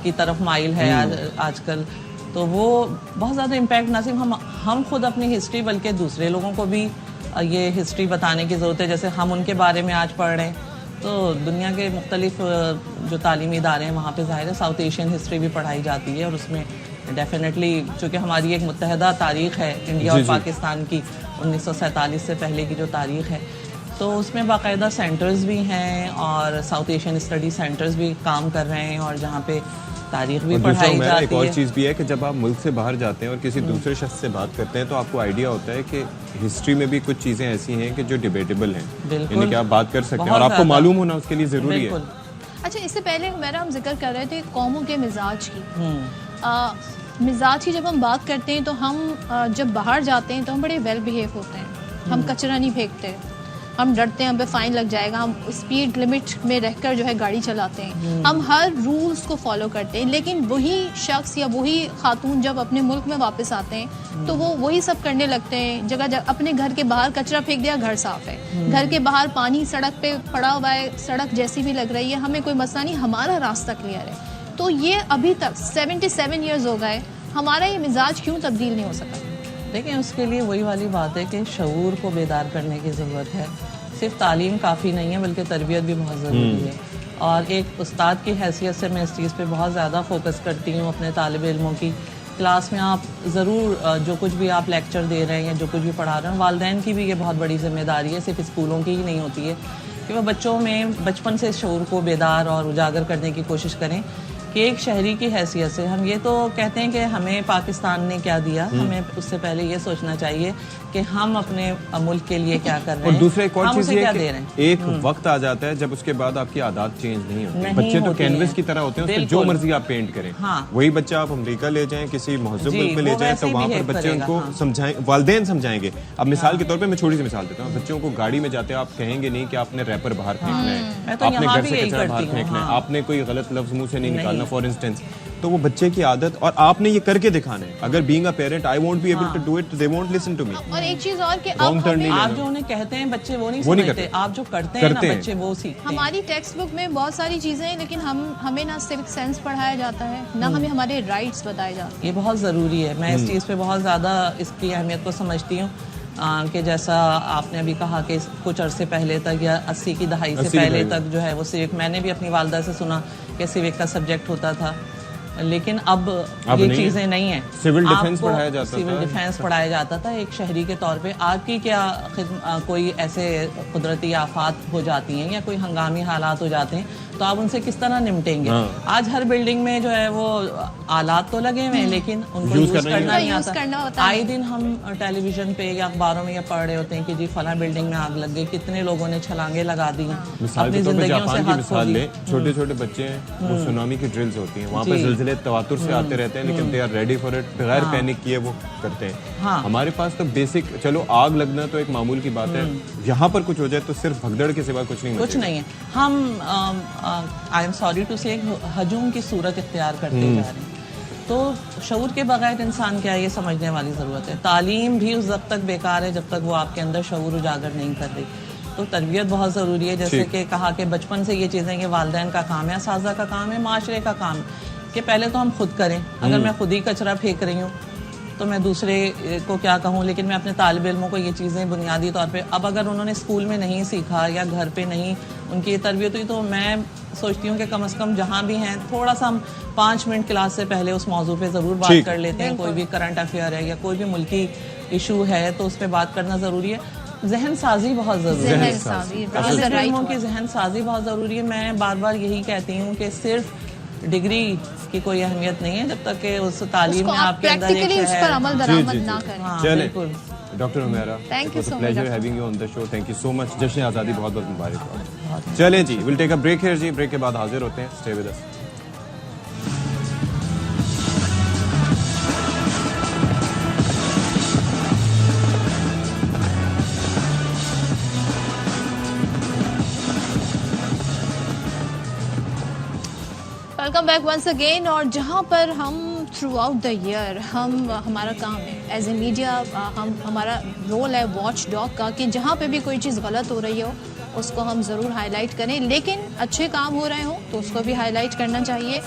Speaker 10: کی طرف مائل ہے آج کل, تو وہ بہت زیادہ امپیکٹ نہ صرف ہم خود اپنی ہسٹری بلکہ دوسرے لوگوں کو بھی یہ ہسٹری بتانے کی ضرورت ہے. جیسے ہم ان کے بارے میں آج پڑھ رہے ہیں تو دنیا کے مختلف جو تعلیمی ادارے ہیں وہاں پہ ظاہر ہے ساؤتھ ایشین ہسٹری بھی پڑھائی جاتی ہے, اور اس میں ڈیفینیٹلی چونکہ ہماری ایک متحدہ تاریخ ہے انڈیا اور پاکستان کی 1947 سے پہلے کی جو تاریخ ہے, تو اس میں باقاعدہ سینٹرز بھی ہیں اور ساؤتھ ایشین اسٹڈی سینٹرز بھی کام کر رہے ہیں اور جہاں پہ تاریخ بھی پڑھائی جاتی ہے.
Speaker 2: ایک اور چیز بھی ہے کہ جب آپ ملک سے باہر جاتے ہیں اور کسی دوسرے شخص سے بات کرتے ہیں تو آپ کو آئیڈیا ہوتا ہے کہ ہسٹری میں بھی کچھ چیزیں ایسی ہیں کہ جو ڈیبیٹیبل ہیں, یعنی کہ آپ بات کر سکتے ہیں اور آپ کو معلوم ہونا اس کے لیے ضروری ہے.
Speaker 1: اچھا اس سے پہلے میرا ہم ذکر کر رہے تھے قوموں کے مزاج کی. مزاج کی جب ہم بات کرتے ہیں تو ہم جب باہر جاتے ہیں تو ہم بڑے ویل بیہیو ہوتے ہیں, ہم کچرا نہیں پھینکتے, ہم ڈرتے ہیں ہم پہ فائن لگ جائے گا, ہم اسپیڈ لمٹ میں رہ کر جو ہے گاڑی چلاتے ہیں, ہم ہر رولز کو فالو کرتے ہیں. لیکن وہی شخص یا وہی خاتون جب اپنے ملک میں واپس آتے ہیں تو وہ وہی سب کرنے لگتے ہیں. جگہ جگہ اپنے گھر کے باہر کچرا پھینک دیا, گھر صاف ہے, گھر کے باہر پانی سڑک پہ پڑا ہوا ہے, سڑک جیسی بھی لگ رہی ہے, ہمیں کوئی مسئلہ نہیں, ہمارا راستہ کلیئر ہے. تو یہ ابھی تک 77 ایئرز ہو گئے, ہمارا یہ مزاج کیوں تبدیل نہیں ہو سکا؟
Speaker 10: دیکھیں اس کے لیے وہی والی بات ہے کہ شعور کو بیدار کرنے کی ضرورت ہے. صرف تعلیم کافی نہیں ہے بلکہ تربیت بھی بہت ضروری ہے. اور ایک استاد کی حیثیت سے میں اس چیز پہ بہت زیادہ فوکس کرتی ہوں اپنے طالب علموں کی. کلاس میں آپ ضرور جو کچھ بھی آپ لیکچر دے رہے ہیں یا جو کچھ بھی پڑھا رہے ہیں, والدین کی بھی یہ بہت بڑی ذمہ داری ہے, صرف اسکولوں کی ہی نہیں ہوتی ہے, کہ وہ بچوں میں بچپن سے شعور کو بیدار اور اجاگر کرنے کی کوشش کریں کہ ایک شہری کی حیثیت سے ہم یہ تو کہتے ہیں کہ ہمیں پاکستان نے کیا دیا, ہمیں اس سے پہلے یہ سوچنا چاہیے کہ ہم اپنے ملک کے لیے کیا کر رہے ہیں,
Speaker 2: اور دوسرا ایک اور چیز یہ
Speaker 10: کہ
Speaker 2: ایک وقت آ جاتا ہے جب اس کے بعد آپ کی عادات چینج نہیں ہوتی. بچے تو کینوس کی طرح ہوتے ہیں, اس پہ جو مرضی آپ پینٹ کریں, وہی بچہ آپ امریکہ لے جائیں, کسی مہذب ملک میں لے جائیں تو وہاں پر بچے ان کو سمجھائیں, والدین سمجھائیں گے. اب مثال کے طور پہ میں چھوٹی سی مثال دیتا ہوں, بچوں کو گاڑی میں جاتے ہیں آپ کہیں گے نہیں کہ آپ نے ریپر باہر پھینکنا ہے, آپ نے گھر سے کچرا باہر پھینکنا ہے, آپ نے کوئی غلط لفظ منہ سے نہیں نکالنا فار انسٹنس. تو وہ بچے کی عادت, اور آپ نے یہ کر کے دکھانا ہے. اگر being a parent I won't be able to do it, they won't listen to me.
Speaker 1: اور ایک چیز اور کہ
Speaker 10: آپ جو انہیں کہتے ہیں بچے وہ نہیں سمجھتے, آپ جو کرتے ہیں نا بچے وہ سیکھتے ہیں.
Speaker 1: ہماری ٹیکسٹ بک میں بہت ساری چیزیں ہیں لیکن ہمیں نہ سیوک سینس پڑھایا جاتا ہے, نہ ہمیں ہمارے رائٹس بتائے جاتے ہیں.
Speaker 10: یہ بہت ضروری ہے. میں اس چیز پہ بہت زیادہ اس کی اہمیت کو سمجھتی ہوں کہ جیسا آپ نے ابھی کہا کہ کچھ عرصے پہلے تک یا 80 کی دہائی سے پہلے تک جو ہے وہ سیوک, میں نے بھی اپنی والدہ سے سنا کہ سیوک کا سبجیکٹ ہوتا تھا, لیکن اب یہ چیزیں نہیں ہیں.
Speaker 2: سول ڈیفنس پڑھایا جاتا تھا,
Speaker 10: سول ڈیفنس پڑھایا جاتا تھا ایک شہری کے طور پہ. آپ کی کیا کوئی ایسے قدرتی آفات ہو جاتی ہیں یا کوئی ہنگامی حالات ہو جاتے ہیں تو آپ ان سے کس طرح نمٹیں گے؟ آج ہر بلڈنگ میں جو ہے وہ آلات تو لگے ہوئے ہیں لیکن ان کو یوز کرنا نہیں آتا. آئے دن ہم ٹیلی ویژن پہ یا اخباروں میں یہ پڑھ رہے ہوتے ہیں کہ جی فلاں بلڈنگ میں آگ لگ گئی, کتنے لوگوں نے چھلانگیں لگا دی, اپنی زندگیوں سے ہاتھ کھو لیے.
Speaker 2: چھوٹے چھوٹے بچے ہیں, وہ سونامی کی ڈرلز ہوتی ہیں, وہاں پہ زلزلے تواتر سے آتے رہتے ہیں لیکن they are ready for it, بغیر پینک کیے وہ کرتے ہیں. ہمارے پاس تو بیسک, چلو آگ لگنا تو ایک معمول کی بات ہے, یہاں پر کچھ ہو جائے تو صرف بھگدڑ کے سوا کچھ نہیں
Speaker 10: ہے. ہم آئی ایم سوری ٹو سے ہجوم کی صورت اختیار کرتے جا رہے ہیں. تو شعور کے بغیر انسان کیا, یہ سمجھنے والی ضرورت ہے. تعلیم بھی اس وقت تک بیکار ہے جب تک وہ آپ کے اندر شعور اجاگر نہیں کر رہی. تو تربیت بہت ضروری ہے, جیسے کہ کہا کہ بچپن سے یہ چیزیں کہ والدین کا کام ہے, اساتذہ کا کام ہے, معاشرے کا کام ہے کہ پہلے تو ہم خود کریں. اگر میں خود ہی کچرا پھینک رہی ہوں تو میں دوسرے کو کیا کہوں. لیکن میں اپنے طالب علموں کو یہ چیزیں بنیادی طور پہ اب اگر انہوں نے اسکول میں نہیں سیکھا یا گھر پہ نہیں ان کی تربیت ہوئی تو میں سوچتی ہوں کہ کم از کم جہاں بھی ہیں تھوڑا سا ہم 5 منٹ کلاس سے پہلے اس موضوع پہ ضرور بات کر لیتے ہیں. کوئی بھی کرنٹ افیئر ہے یا کوئی بھی ملکی ایشو ہے تو اس پہ بات کرنا ضروری ہے. ذہن سازی بہت ضروری ہے, طالب علموں کی ذہن سازی بہت ضروری ہے. میں بار بار یہی کہتی ہوں کہ صرف ڈگری کی کوئی اہمیت نہیں ہے جب تک کہ اس تعلیم میں آپ کے اندر ایک
Speaker 1: عمل درآمد نہ کریں.
Speaker 10: بالکل.
Speaker 2: Doctor Humaira,
Speaker 1: thank you so much.
Speaker 2: pleasure having you on the show. Thank you so much. جشن آزادی بہت بہت مبارک ہو. چلیں جی, we'll take a break here جی. بریک کے بعد حاضر ہوتے ہیں. Stay with us.
Speaker 1: Welcome back once again. اور جہاں پر ہم تھرو آؤٹ دا ایئر ہمارا کام ہے ایز اے میڈیا, ہمارا رول ہے واچ ڈاگ کا کہ جہاں پہ بھی کوئی چیز غلط ہو رہی ہو اس کو ہم ضرور ہائی لائٹ کریں, لیکن اچھے کام ہو رہے ہوں تو اس کو بھی ہائی لائٹ کرنا چاہیے.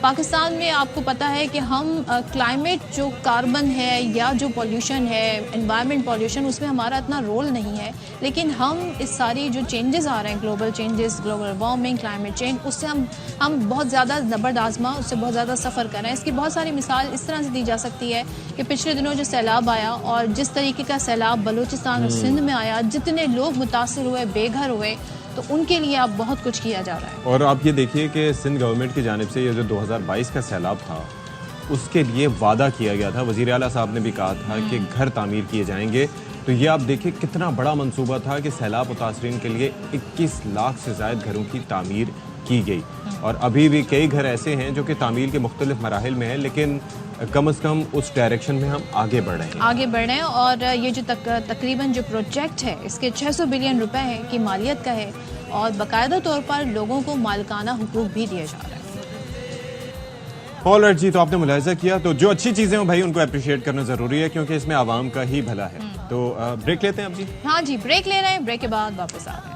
Speaker 1: پاکستان میں آپ کو پتہ ہے کہ ہم کلائمیٹ جو کاربن ہے یا جو پولیوشن ہے, انوائرمنٹ پولیوشن, اس میں ہمارا اتنا رول نہیں ہے, لیکن ہم اس ساری جو چینجز آ رہے ہیں, global changes, global warming, climate change, اس سے ہم بہت زیادہ زبرد آزما, اس سے بہت زیادہ سفر کر رہے ہیں. اس کی بہت ساری مثال اس طرح سے دی جا سکتی ہے کہ پچھلے دنوں جو سیلاب آیا اور جس طریقے کا سیلاب بلوچستان اور سندھ میں آیا, جتنے لوگ متاثر ہوئے, بے گھر ہوئے, تو ان کے لیے اب بہت کچھ کیا جا رہا ہے.
Speaker 2: اور آپ یہ دیکھیے کہ سندھ گورنمنٹ کی جانب سے یہ جو 2022 کا سیلاب تھا اس کے لیے وعدہ کیا گیا تھا, وزیر اعلیٰ صاحب نے بھی کہا تھا کہ گھر تعمیر کیے جائیں گے. تو یہ آپ دیکھیں کتنا بڑا منصوبہ تھا کہ سیلاب متاثرین کے لیے 21 لاکھ سے زائد گھروں کی تعمیر کی گئی. اور ابھی بھی کئی گھر ایسے ہیں جو کہ تعمیر کے مختلف مراحل میں ہیں, لیکن کم از کم اس ڈائریکشن میں ہم آگے بڑھ رہے ہیں.
Speaker 1: اور یہ جو تقریباً جو پروجیکٹ ہے اس کے 600 بلین روپے ہے کی مالیت کا ہے, اور باقاعدہ طور پر لوگوں کو مالکانہ حقوق بھی دیے جا رہے ہیں.
Speaker 2: آل رائٹ جی, تو آپ نے ملاحظہ کیا, تو جو اچھی چیزیں ہوں بھائی ان کو اپریشیٹ کرنا ضروری ہے کیونکہ اس میں عوام کا ہی بھلا ہے. تو بریک لیتے ہیں اب جی.
Speaker 1: ہاں جی, بریک لے رہے ہیں, بریک کے بعد واپس آ رہے ہیں.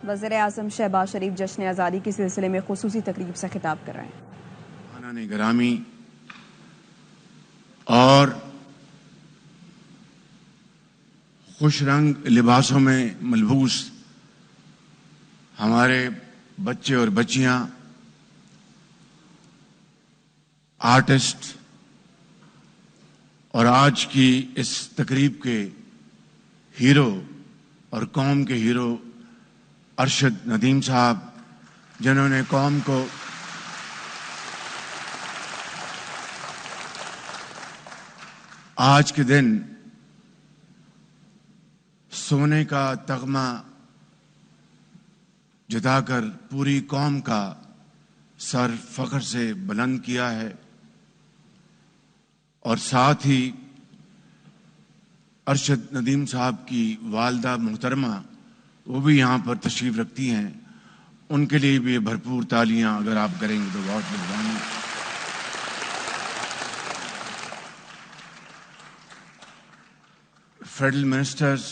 Speaker 11: وزیر اعظم شہباز شریف جشن آزادی کے سلسلے میں خصوصی تقریب سے خطاب کر رہے ہیں.
Speaker 12: خانہ گرامی اور خوش رنگ لباسوں میں ملبوس ہمارے بچے اور بچیاں, آرٹسٹ, اور آج کی اس تقریب کے ہیرو اور قوم کے ہیرو ارشد ندیم صاحب, جنہوں نے قوم کو آج کے دن سونے کا تغمہ جتا کر پوری قوم کا سر فخر سے بلند کیا ہے. اور ساتھ ہی ارشد ندیم صاحب کی والدہ محترمہ وہ بھی یہاں پر تشریف رکھتی ہیں, ان کے لیے بھی بھرپور تالیاں اگر آپ کریں گے تو بہت مہربانی. فیڈرل منسٹرز,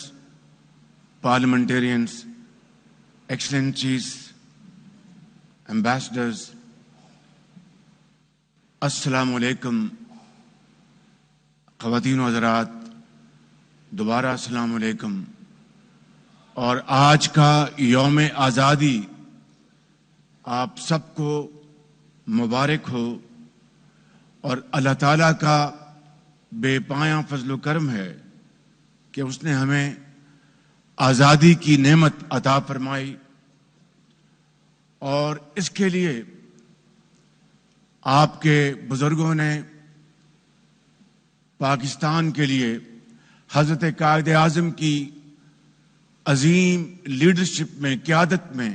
Speaker 12: پارلیمنٹیرینز, ایکسلنسیز, ایمبیسڈرز, السلام علیکم. خواتین و حضرات, دوبارہ السلام علیکم. اور آج کا یوم آزادی آپ سب کو مبارک ہو, اور اللہ تعالیٰ کا بے پایاں فضل و کرم ہے کہ اس نے ہمیں آزادی کی نعمت عطا فرمائی. اور اس کے لیے آپ کے بزرگوں نے پاکستان کے لیے حضرت قائد اعظم کی عظیم لیڈرشپ میں, قیادت میں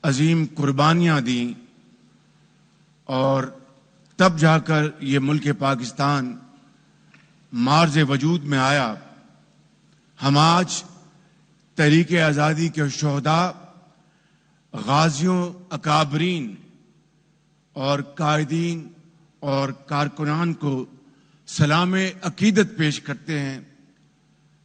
Speaker 12: عظیم قربانیاں دیں, اور تب جا کر یہ ملک پاکستان مارز وجود میں آیا. ہم آج تحریک آزادی کے شہداء, غازیوں, اکابرین اور قائدین اور کارکنان کو سلام عقیدت پیش کرتے ہیں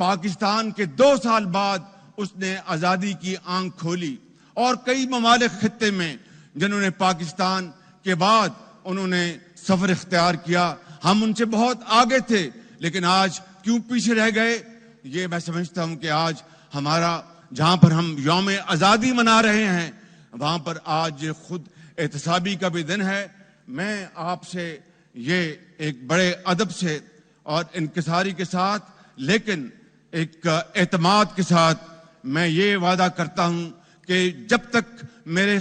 Speaker 12: پاکستان کے 2 سال بعد اس نے آزادی کی آنکھ کھولی، اور کئی ممالک خطے میں جنہوں نے پاکستان کے بعد انہوں نے سفر اختیار کیا، ہم ان سے بہت آگے تھے، لیکن آج کیوں پیچھے رہ گئے؟ یہ میں سمجھتا ہوں کہ آج ہمارا جہاں پر ہم یوم آزادی منا رہے ہیں وہاں پر آج خود احتسابی کا بھی دن ہے۔ میں آپ سے یہ ایک بڑے ادب سے اور انکساری کے ساتھ لیکن ایک اعتماد کے ساتھ میں یہ وعدہ کرتا ہوں کہ جب تک میرے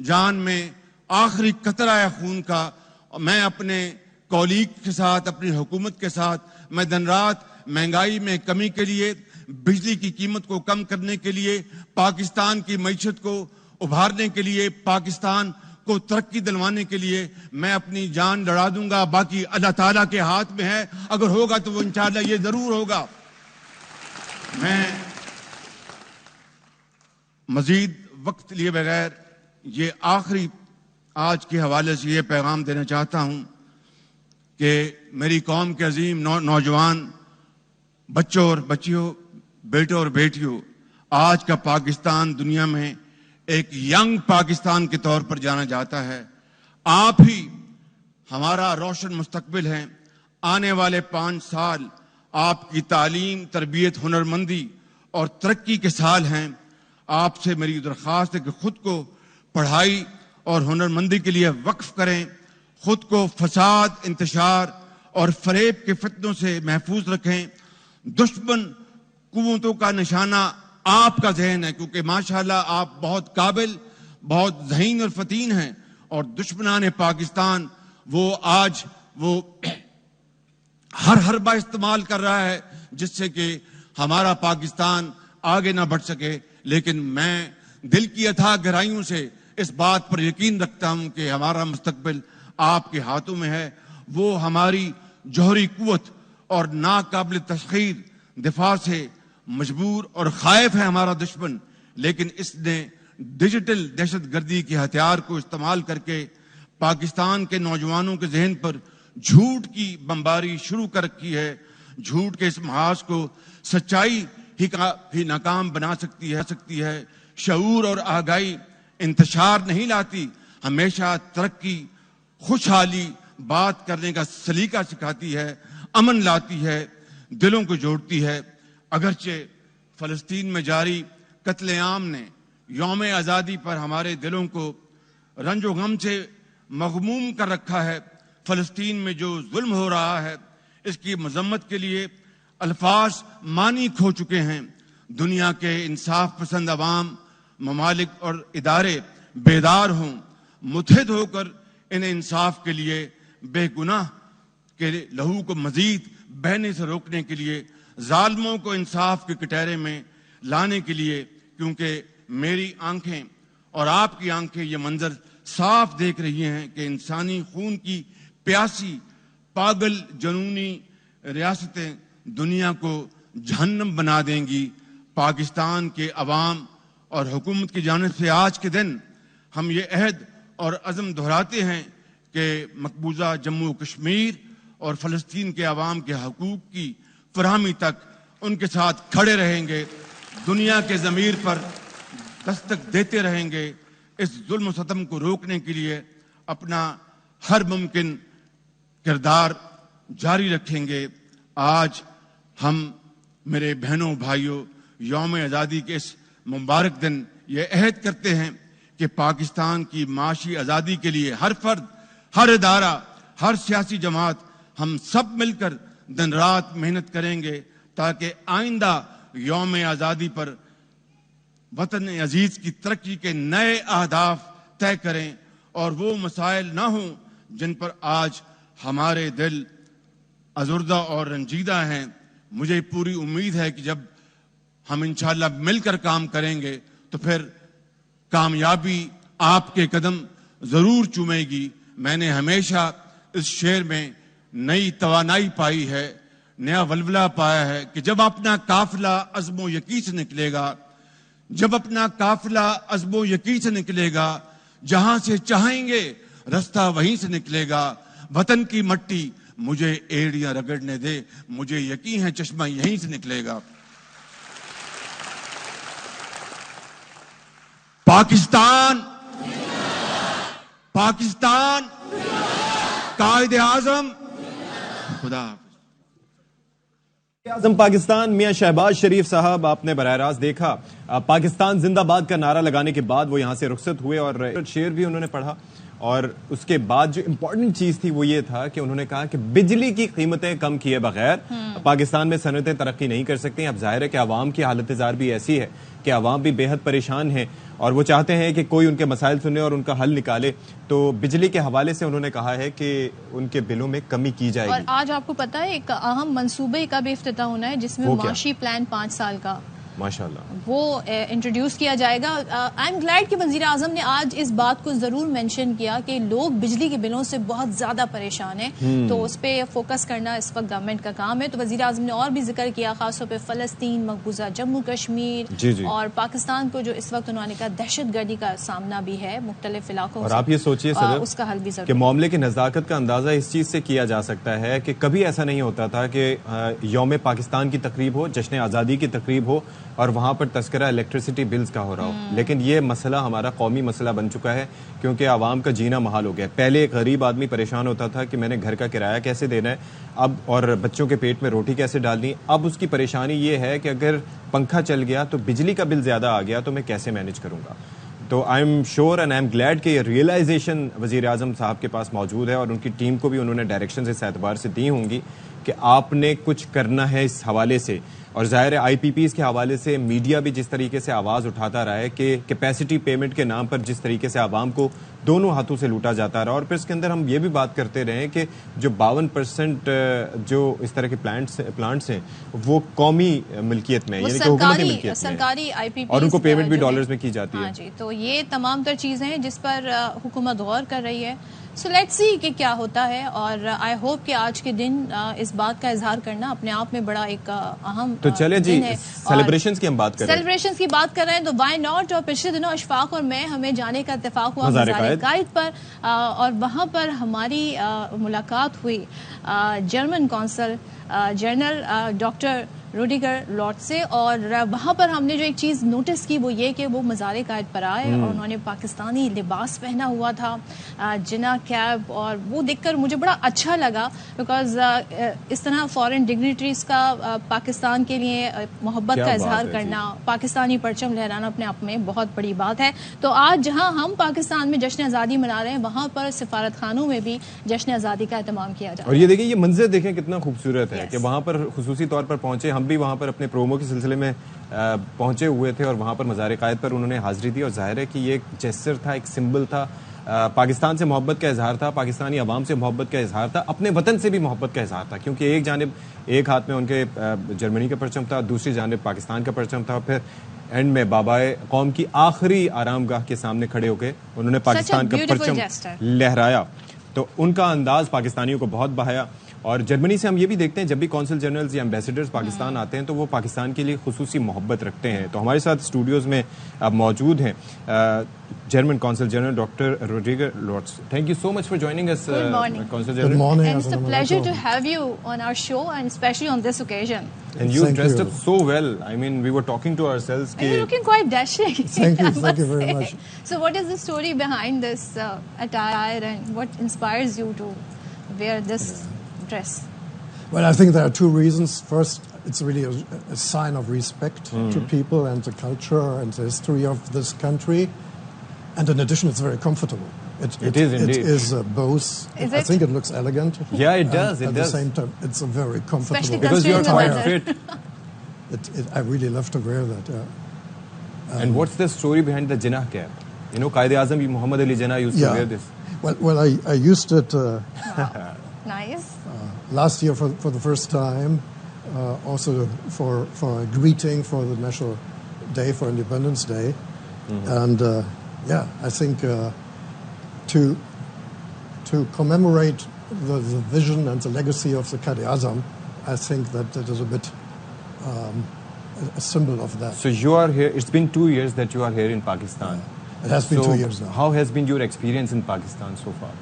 Speaker 12: جان میں آخری قطرہ ہے خون کا، میں اپنے کولیگ کے ساتھ، اپنی حکومت کے ساتھ میں دن رات مہنگائی میں کمی کے لیے، بجلی کی قیمت کو کم کرنے کے لیے، پاکستان کی معیشت کو ابھارنے کے لیے، پاکستان کو ترقی دلوانے کے لیے میں اپنی جان لڑا دوں گا۔ باقی اللہ تعالیٰ کے ہاتھ میں ہے، اگر ہوگا تو وہ انشاءاللہ یہ ضرور ہوگا۔ میں مزید وقت لیے بغیر یہ آخری آج کے حوالے سے یہ پیغام دینا چاہتا ہوں کہ میری قوم کے عظیم نوجوان بچوں اور بچیوں، بیٹوں اور بیٹیوں، آج کا پاکستان دنیا میں ایک ینگ پاکستان کے طور پر جانا جاتا ہے۔ آپ ہی ہمارا روشن مستقبل ہیں۔ آنے والے 5 سال آپ کی تعلیم، تربیت، ہنرمندی اور ترقی کے سال ہیں۔ آپ سے میری درخواست ہے کہ خود کو پڑھائی اور ہنرمندی کے لیے وقف کریں، خود کو فساد، انتشار اور فریب کے فتنوں سے محفوظ رکھیں۔ دشمن قوتوں کا نشانہ آپ کا ذہن ہے، کیونکہ ماشاءاللہ آپ بہت قابل، بہت ذہین اور فتین ہیں، اور دشمنان پاکستان وہ آج وہ ہر حربہ استعمال کر رہا ہے جس سے کہ ہمارا پاکستان آگے نہ بڑھ سکے۔ لیکن میں دل کی اتھاہ گہرائیوں سے اس بات پر یقین رکھتا ہوں کہ ہمارا مستقبل آپ کے ہاتھوں میں ہے۔ وہ ہماری جوہری قوت اور ناقابل تسخیر دفاع سے مجبور اور خائف ہے ہمارا دشمن، لیکن اس نے ڈیجیٹل دہشت گردی کے ہتھیار کو استعمال کر کے پاکستان کے نوجوانوں کے ذہن پر جھوٹ کی بمباری شروع کر رکھی ہے۔ جھوٹ کے اس محاذ کو سچائی ہی ناکام بنا سکتی ہے۔ شعور اور آگاہی انتشار نہیں لاتی، ہمیشہ ترقی، خوشحالی، بات کرنے کا سلیقہ سکھاتی ہے، امن لاتی ہے، دلوں کو جوڑتی ہے۔ اگرچہ فلسطین میں جاری قتل عام نے یوم آزادی پر ہمارے دلوں کو رنج و غم سے مغموم کر رکھا ہے، فلسطین میں جو ظلم ہو رہا ہے اس کی مذمت کے لیے الفاظ معنی کھو چکے ہیں۔ دنیا کے انصاف پسند عوام، ممالک اور ادارے بیدار ہوں، متحد ہو کر ان انصاف کے لیے، بے گناہ کے لہو کو مزید بہنے سے روکنے کے لیے، ظالموں کو انصاف کے کٹہرے میں لانے کے لیے، کیونکہ میری آنکھیں اور آپ کی آنکھیں یہ منظر صاف دیکھ رہی ہیں کہ انسانی خون کی پیاسی پاگل جنونی ریاستیں دنیا کو جہنم بنا دیں گی۔ پاکستان کے عوام اور حکومت کی جانب سے آج کے دن ہم یہ عہد اور عزم دہراتے ہیں کہ مقبوضہ جموں و کشمیر اور فلسطین کے عوام کے حقوق کی فراہمی تک ان کے ساتھ کھڑے رہیں گے، دنیا کے ضمیر پر دستک دیتے رہیں گے، اس ظلم و ستم کو روکنے کے لیے اپنا ہر ممکن کردار جاری رکھیں گے۔ آج ہم میرے بہنوں بھائیوں یوم آزادی کے اس مبارک دن یہ عہد کرتے ہیں کہ پاکستان کی معاشی آزادی کے لیے ہر فرد، ہر ادارہ، ہر سیاسی جماعت ہم سب مل کر دن رات محنت کریں گے تاکہ آئندہ یوم آزادی پر وطن عزیز کی ترقی کے نئے اہداف طے کریں اور وہ مسائل نہ ہوں جن پر آج ہمارے دل ازردہ اور رنجیدہ ہیں۔ مجھے پوری امید ہے کہ جب ہم انشاءاللہ مل کر کام کریں گے تو پھر کامیابی آپ کے قدم ضرور چومے گی۔ میں نے ہمیشہ اس شعر میں نئی توانائی پائی ہے، نیا ولولہ پایا ہے کہ جب اپنا قافلہ عزم و یقین سے نکلے گا، جب اپنا قافلہ عزم و یقین سے نکلے گا، جہاں سے چاہیں گے رستہ وہیں سے نکلے گا۔ وطن کی مٹی مجھے ایڑیاں رگڑنے دے، مجھے یقین ہے چشمہ یہیں سے نکلے گا۔ پاکستان پاکستان قائد اعظم خدا
Speaker 2: اعظم پاکستان میاں شہباز شریف صاحب آپ نے براہ راست دیکھا پاکستان زندہ باد کا نعرہ لگانے کے بعد وہ یہاں سے رخصت ہوئے اور شعر بھی انہوں نے پڑھا اور اس کے بعد جو امپورٹنٹ چیز تھی وہ یہ تھا کہ انہوں نے کہا کہ بجلی کی قیمتیں کم کیے بغیر پاکستان میں صنعتیں ترقی نہیں کر سکتی. اب ظاہر ہے کہ عوام کی حالت زار بھی ایسی ہے کہ عوام بھی بے حد پریشان ہیں اور وہ چاہتے ہیں کہ کوئی ان کے مسائل سنے اور ان کا حل نکالے. تو بجلی کے حوالے سے انہوں نے کہا ہے کہ ان کے بلوں میں کمی کی جائے گی.
Speaker 1: اور آج آپ کو پتہ ہے ایک اہم منصوبے کا بھی افتتاح ہونا ہے جس میں معاشی پلان 5 سال کا
Speaker 2: ماشاءاللہ وہ
Speaker 1: انٹروڈیوس کیا جائے گا. آئی ایم گلیڈ کہ وزیر اعظم نے آج اس بات کو ضرور مینشن کیا کہ لوگ بجلی کے بلوں سے بہت زیادہ پریشان ہیں تو اس پہ فوکس کرنا اس وقت گورنمنٹ کا کام ہے. تو وزیر اعظم نے اور بھی ذکر کیا خاص طور پہ فلسطین, مقبوضہ جموں کشمیر اور پاکستان کو جو اس وقت انہوں نے کہا دہشت گردی کا سامنا بھی ہے مختلف علاقوں
Speaker 2: اور آپ یہ سوچیے
Speaker 1: اس کا حل بھی ضرور
Speaker 2: کہ معاملے کی نزاکت کا اندازہ اس چیز سے کیا جا سکتا ہے کہ کبھی ایسا نہیں ہوتا تھا کہ یوم پاکستان کی تقریب ہو, جشن آزادی کی تقریب ہو اور وہاں پر تذکرہ الیکٹریسٹی بلز کا ہو رہا ہو. لیکن یہ مسئلہ ہمارا قومی مسئلہ بن چکا ہے کیونکہ عوام کا جینا محال ہو گیا. پہلے ایک غریب آدمی پریشان ہوتا تھا کہ میں نے گھر کا کرایہ کیسے دینا ہے اب اور بچوں کے پیٹ میں روٹی کیسے ڈالنی. اب اس کی پریشانی یہ ہے کہ اگر پنکھا چل گیا تو بجلی کا بل زیادہ آ گیا تو میں کیسے مینج کروں گا. تو I am sure and I am glad کہ یہ ریئلائزیشن وزیر اعظم صاحب کے پاس موجود ہے اور ان کی ٹیم کو بھی انہوں نے ڈائریکشن اس اعتبار سے دی ہوں گی کہ آپ نے کچھ کرنا ہے اس حوالے سے. اور ظاہر ہے آئی پی پیز کے حوالے سے میڈیا بھی جس طریقے سے آواز اٹھاتا رہا ہے کہ کیپیسٹی پیمنٹ کے نام پر جس طریقے سے عوام کو دونوں ہاتھوں سے لوٹا جاتا رہا. اور پھر اس کے اندر ہم یہ بھی بات کرتے رہے کہ جو 52% جو اس طرح کے پلانٹس ہیں وہ قومی ملکیت میں یعنی کہ حکومتی ملکیت
Speaker 1: سرکاری آئی پی
Speaker 2: اور ان کو پیمنٹ بھی ڈالرز میں کی جاتی ہے.
Speaker 1: جی تو یہ تمام تر چیزیں ہیں جس پر حکومت غور کر رہی ہے. سو لیٹس سی کہ کیا ہوتا ہے اور آئی ہوپ کہ آج کے دن اس بات کا اظہار کرنا اپنے آپ میں بڑا ایک اہم
Speaker 2: تو چلے جی سیلیبریشنز کی ہم بات کر رہے ہیں.
Speaker 1: سیلیبریشنز کی بات کر رہے ہیں تو وائی ناٹ. اور پچھلے دنوں اشفاق اور میں ہمیں جانے کا اتفاق ہوا مزار قائد پر اور وہاں پر ہماری ملاقات ہوئی German consul general doctor Rudiger Lord سے. اور وہاں پر ہم نے جو ایک چیز نوٹس کی وہ یہ کہ وہ مزار قائد پر آئے اور انہوں نے پاکستانی لباس پہنا ہوا تھا, جنا کیب, اور وہ دیکھ کر مجھے بڑا اچھا لگا بیکاز اس طرح فارن ڈگنیٹریز کا پاکستان کے لیے محبت کا اظہار کرنا, پاکستانی پرچم لہرانا اپنے آپ میں بہت بڑی بات ہے. تو آج جہاں ہم پاکستان میں جشن آزادی منا رہے ہیں وہاں پر سفارت خانوں میں بھی جشن آزادی کا اہتمام کیا جا رہا ہے.
Speaker 2: اور یہ دیکھیں یہ منظر دیکھیں کتنا خوبصورت ہے کہ وہاں پر خصوصی طور پر پہنچے, ہم بھی وہاں پر اپنے پرومو کے سلسلے میں پہنچے ہوئے تھے اور وہاں پر مزار قائد پر انہوں نے حاضری دی. اور ظاہر ہے کہ یہ ایک جیسچر تھا, ایک سمبل تھا, پاکستان سے محبت کا اظہار تھا, پاکستانی عوام سے محبت کا اظہار تھا, اپنے وطن سے بھی محبت کا اظہار تھا. کیونکہ ایک جانب ایک ہاتھ میں ان کے جرمنی کا پرچم تھا, دوسری جانب پاکستان کا پرچم تھا. پھر اینڈ میں بابائے قوم کی آخری آرام گاہ کے سامنے کھڑے ہو کے انہوں نے پاکستان کا پرچم لہرایا. تو ان کا انداز پاکستانیوں کو بہت بھایا. اور جرمنی سے ہم یہ بھی دیکھتے ہیں جب بھی کونسل جنرلز یا ایمبیسیڈرز پاکستان آتے ہیں تو وہ پاکستان کے لیے خصوصی محبت رکھتے ہیں. تو ہمارے ساتھ اسٹوڈیوز میں اب موجود ہیں German consul general doctor Rudiger Lords. Thank you so much for joining us consul general.
Speaker 1: Good morning. And it's a pleasure to have you on our show and especially on this occasion.
Speaker 2: And you dressed up so well. I mean, we were talking to ourselves.
Speaker 1: And you're looking quite dashing.
Speaker 11: Thank you very much.
Speaker 1: So what is the story behind this attire and what inspires you to wear this dress?
Speaker 11: Well, I think there are two reasons. First, it's really a sign of respect to people and the culture and the history of this country. And in addition, it's very comfortable.
Speaker 2: It is indeed.
Speaker 11: It is both. I think it looks elegant.
Speaker 2: Yeah, it does.
Speaker 11: At the same time, it's a very comfortable.
Speaker 1: Especially
Speaker 2: because you're quite
Speaker 11: fit. I really love to wear that.
Speaker 2: And what's the story behind the Jinnah cap? You know, Qaid Azam Muhammad Ali Jinnah used to wear this.
Speaker 11: Well, I used it.
Speaker 1: Nice.
Speaker 11: Last year for the first time, also for a greeting for the National Day, for Independence Day. And I think to commemorate the vision and the legacy of the Qaid Azam, I think that it is a bit a symbol of that.
Speaker 2: So you are here, it's been 2 years that you are here in Pakistan.
Speaker 11: It has been 2 years now.
Speaker 2: How has been your experience in Pakistan so far?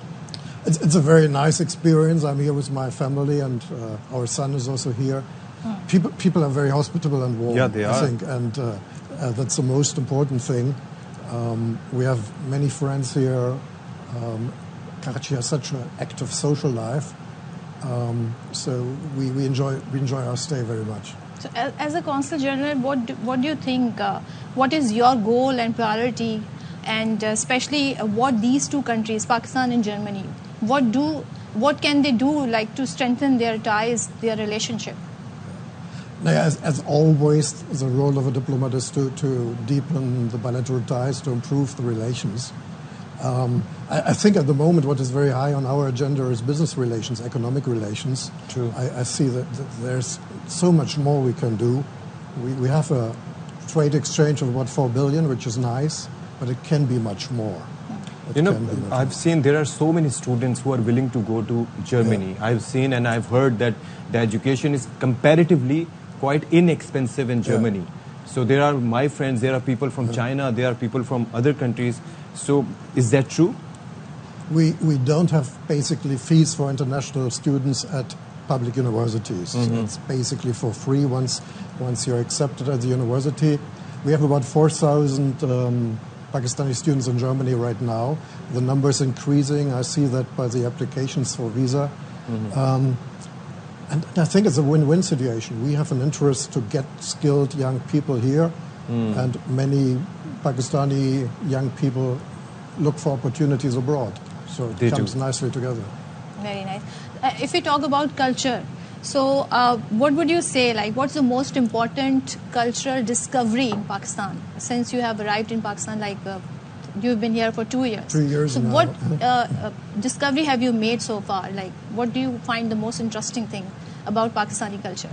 Speaker 11: It's a very nice experience. I'm here with my family and our son is also here. People are very hospitable and warm,
Speaker 2: Yeah, they are.
Speaker 11: I think, and that's the most important thing. We have many friends here. Karachi has such an active social life, so we enjoy our stay very much.
Speaker 1: So, as a Consul General, what do you think? What is your goal and priority, and especially what these two countries, Pakistan and Germany, what can they do, like, to strengthen their ties, their relationship?
Speaker 11: Now, as always, the role of a diplomat is to deepen the bilateral ties, to improve the relations. I think at the moment what is very high on our agenda is business relations, economic relations.
Speaker 2: True.
Speaker 11: I see that there's so much more we can do. We have a trade exchange of about 4 billion, which is nice, but it can be much more.
Speaker 2: I've seen there are so many students who are willing to go to Germany. Yeah. I've seen and I've heard that the education is comparatively quite inexpensive in Germany. Yeah. So there are my friends, there are people from China, there are people from other countries. So is that true?
Speaker 11: We don't have basically fees for international students at public universities. Mm-hmm. It's basically for free once you're accepted at the university. We have about 4,000 Pakistani students in Germany right now. The number is increasing. I see that by the applications for visa. Mm-hmm. And I think it's a win-win situation. We have an interest to get skilled young people here, and many Pakistani young people look for opportunities abroad. So it comes nicely together.
Speaker 1: Very nice. If we talk about culture, so what would you say, like, what's the most important cultural discovery in Pakistan since you have arrived in Pakistan? Like, you've been here for 2 years.
Speaker 11: 2 years
Speaker 1: so
Speaker 11: now.
Speaker 1: What discovery have you made so far? Like, what do you find the most interesting thing about Pakistani culture?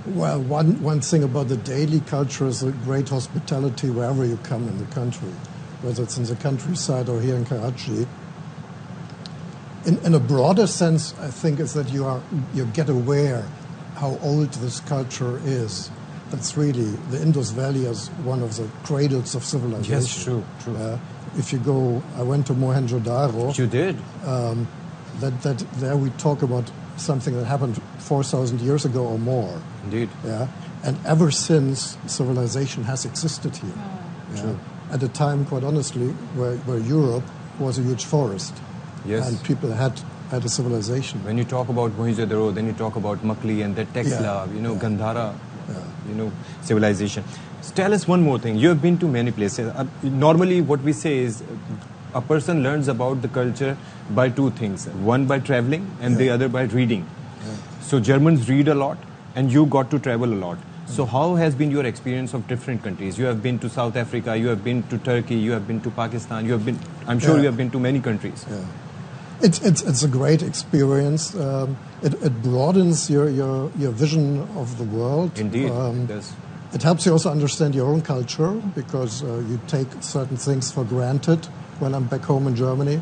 Speaker 11: Well, one thing about the daily culture is the great hospitality wherever you come in the country, whether it's in the countryside or here in Karachi. In a broader sense, I think is that you get aware how old this culture is. That's really, the Indus Valley is one of the cradles of civilization.
Speaker 2: Yes, true.
Speaker 11: If you go, I went to Mohenjo-Daro.
Speaker 2: You did?
Speaker 11: That there we talk about something that happened 4,000 years ago or more.
Speaker 2: Indeed.
Speaker 11: Yeah, and ever since, civilization has existed here.
Speaker 2: True.
Speaker 11: At a time, quite honestly, where Europe was a huge forest.
Speaker 2: Yes.
Speaker 11: And people had a civilization.
Speaker 2: When you talk about Mohenjo-Daro, then you talk about Makli and the Texla, Gandhara, civilization. So tell us one more thing. You have been to many places. Normally what we say is a person learns about the culture by two things. One by traveling and the other by reading. Yeah. So Germans read a lot and you got to travel a lot. So how has been your experience of different countries? You have been to South Africa, you have been to Turkey, you have been to Pakistan, I'm sure you have been to many countries.
Speaker 11: Yeah. It's a great experience. It broadens your vision of the world.
Speaker 2: Indeed.
Speaker 11: It helps you also understand your own culture because you take certain things for granted when I'm back home in Germany.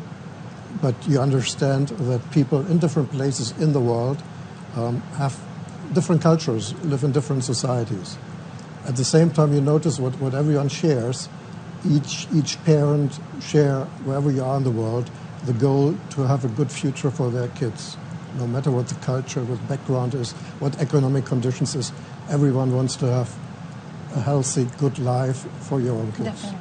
Speaker 11: But you understand that people in different places in the world have different cultures, live in different societies. At the same time, you notice what everyone shares. Each parent share, wherever you are in the world, the goal to have a good future for their kids. No matter what the culture, what background is, what economic conditions is, everyone wants to have a healthy, good life for your own kids.
Speaker 1: Definitely.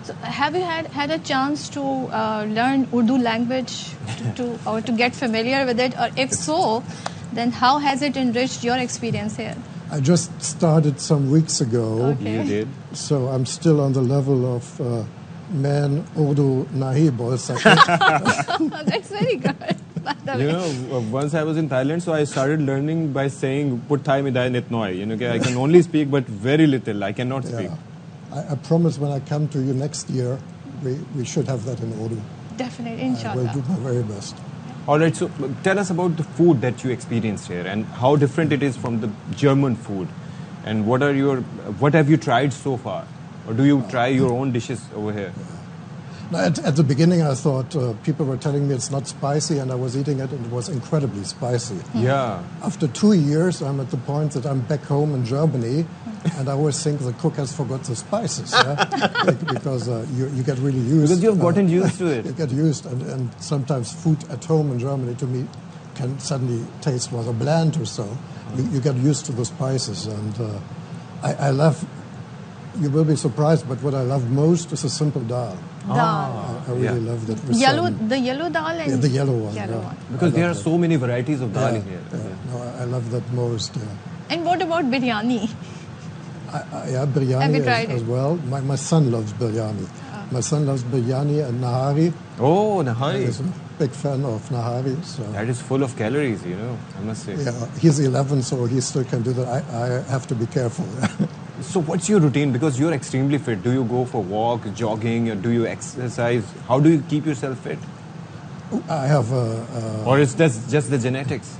Speaker 1: So have you had a chance to learn Urdu language to get familiar with it? Or if so, then how has it enriched your experience here?
Speaker 11: I just started some weeks ago.
Speaker 1: Okay.
Speaker 2: You did?
Speaker 11: So I'm still on the level of man Urdu nahi bol sakte.
Speaker 1: That's very good.
Speaker 2: Once I was in Thailand, so I started learning by saying "Put Thai midai nitnoi." I can only speak, but very little. I cannot speak.
Speaker 11: I promise when I come to you next year, we should have that in Urdu.
Speaker 1: Definitely, inshallah.
Speaker 11: I will do my very best.
Speaker 2: All right, so tell us about the food that you experienced here and how different it is from the German food. And what have you tried so far? Or do you try your own dishes over here?
Speaker 11: No, at the beginning, I thought people were telling me it's not spicy, and I was eating it, and it was incredibly spicy.
Speaker 2: Yeah.
Speaker 11: After 2 years, I'm at the point that I'm back home in Germany, and I always think the cook has forgot the spices, because you get really used.
Speaker 2: Because you've gotten used to it.
Speaker 11: You get used, and sometimes food at home in Germany to me can suddenly taste rather bland or so. You get used to the spices, and I love You will be surprised, but what I love most is a simple dal.
Speaker 1: Dal.
Speaker 11: I really love that. with
Speaker 1: The yellow dal and
Speaker 11: yeah, the yellow one.
Speaker 1: Yellow
Speaker 11: yeah.
Speaker 1: one.
Speaker 2: Because there are
Speaker 11: that.
Speaker 2: so many varieties of dal here.
Speaker 11: No, I love that most. Yeah.
Speaker 1: And what about biryani?
Speaker 11: Yeah, biryani
Speaker 1: Have you tried
Speaker 11: as
Speaker 1: it?
Speaker 11: well. My son loves biryani. My son loves biryani and nahari.
Speaker 2: Oh, nahari.
Speaker 11: He's a big fan of nahari. So
Speaker 2: That is full of calories, I must say.
Speaker 11: yeah, he's 11, so he still can do that. I have to be careful.
Speaker 2: So what's your routine? Because you're extremely fit. Do you go for walk, jogging, or do you exercise? How do you keep yourself fit?
Speaker 11: I have
Speaker 2: Or is that just the genetics?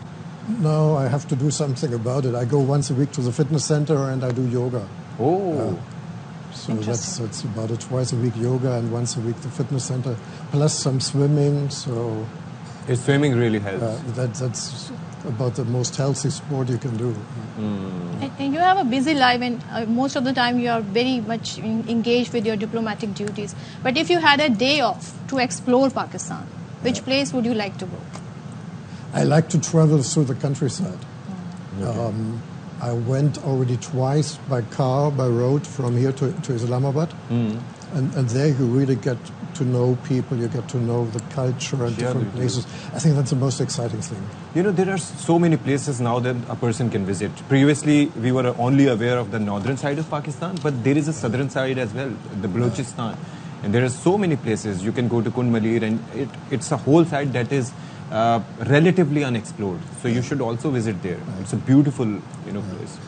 Speaker 11: no. I have to do something about it. I go once a week to the fitness center and I do yoga.
Speaker 2: Oh.
Speaker 11: So that's about it. Twice a week yoga and once a week the fitness center, plus some swimming. So
Speaker 2: Swimming really helps.
Speaker 11: that's about the most healthy sport you can do.
Speaker 1: And you have a busy life, and most of the time you are very much engaged with your diplomatic duties. But if you had a day off to explore Pakistan, which place would you like to go?
Speaker 11: I like to travel through the countryside. I went already twice by car, by road, from here to Islamabad. And there you really get to know people, you get to know the culture and different places. I think that's the most exciting thing.
Speaker 2: There are so many places now that a person can visit. Previously, we were only aware of the northern side of Pakistan, but there is a southern side as well, the Balochistan. And there are so many places. You can go to Kund Malir, and it's a whole side that is relatively unexplored. So you should also visit there. It's a beautiful, place.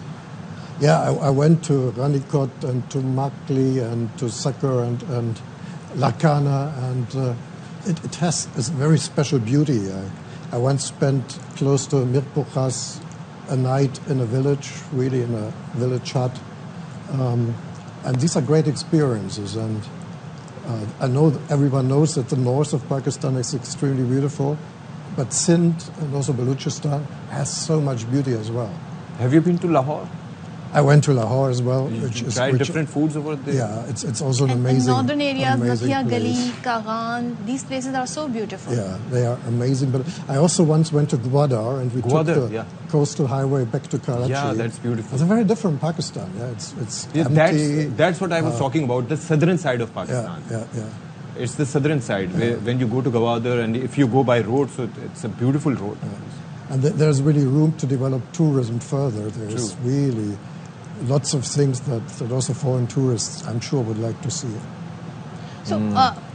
Speaker 11: Yeah, I went to Ranikot and to Makli and to Sakar and Lakana, and it has a very special beauty. I once spent close to Mirpukhas a night in a village, really in a village hut. And these are great experiences. And I know that everyone knows that the north of Pakistan is extremely beautiful, but Sindh and also Balochistan has so much beauty as well.
Speaker 2: Have you been to Lahore?
Speaker 11: I went to Lahore as well.
Speaker 2: You tried different foods over there?
Speaker 11: Yeah, it's also an
Speaker 1: And
Speaker 11: amazing
Speaker 1: northern areas,
Speaker 11: amazing
Speaker 1: Nathia Gali,
Speaker 11: place.
Speaker 1: Kagan, these places are so beautiful.
Speaker 11: Yeah, they are amazing. But I also once went to Gwadar, and we
Speaker 2: Gwadar,
Speaker 11: took the
Speaker 2: yeah.
Speaker 11: coastal highway back to Karachi.
Speaker 2: Yeah, that's beautiful.
Speaker 11: It's a very different Pakistan. Yeah, it's
Speaker 2: Yeah,
Speaker 11: empty.
Speaker 2: that's what I was talking about, the southern side of Pakistan.
Speaker 11: Yeah.
Speaker 2: It's the southern side, where when you go to Gwadar, and if you go by road, so it's a beautiful road.
Speaker 11: And there's really room to develop tourism further. There's really lots of things that also foreign tourists, I'm sure, would like to see.
Speaker 1: So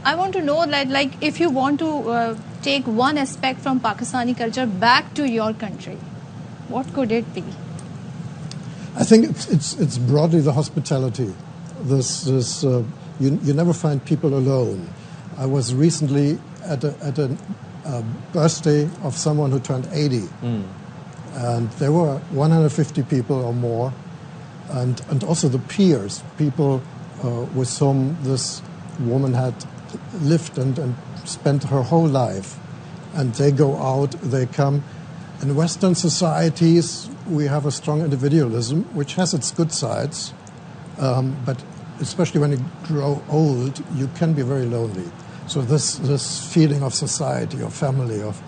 Speaker 1: I want to know that, like, if you want to take one aspect from Pakistani culture back to your country, what could it be?
Speaker 11: I think it's broadly the hospitality. You never find people alone. I was recently at a birthday of someone who turned 80, and there were 150 people or more, and also the peers, people with whom this woman had lived and spent her whole life, and they go out, they come. In Western societies, we have a strong individualism, which has its good sides, but especially when you grow old, you can be very lonely. So this feeling of society, of family, of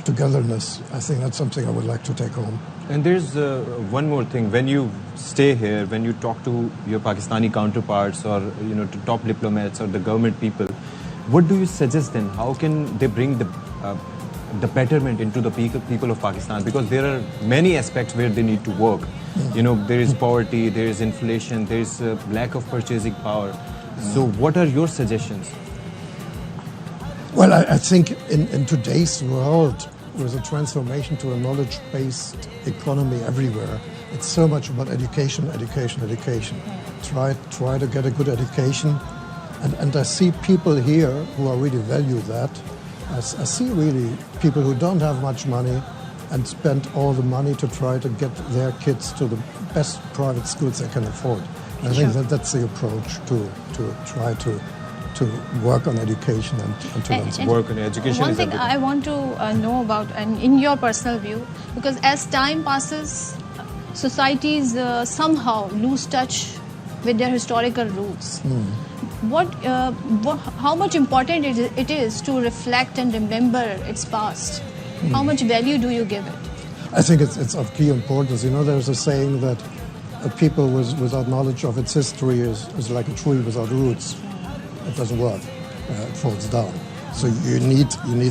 Speaker 11: togetherness, I think that's something I would like to take home.
Speaker 2: And there's one more thing. When you stay here, when you talk to your Pakistani counterparts or to top diplomats or the government people, what do you suggest them? How can they bring the betterment into the people of Pakistan? Because there are many aspects where they need to work. There is poverty, there is inflation, there is lack of purchasing power. So what are your suggestions?
Speaker 11: Well, I think in today's world, with a transformation to a knowledge-based economy everywhere, it's so much about education. Try to get a good education. And I see people here who really value that. I see really people who don't have much money and spend all the money to try to get their kids to the best private schools they can afford. And I think that's the approach to try to work on education and to learn something.
Speaker 2: Work on education.
Speaker 1: One thing I want to know about, and in your personal view, because as time passes, societies somehow lose touch with their historical roots. How much important it is to reflect and remember its past? How much value do you give it?
Speaker 11: I think it's of key importance. There's a saying that a people without knowledge of its history is like a tree without roots. It doesn't work. It falls down. So you need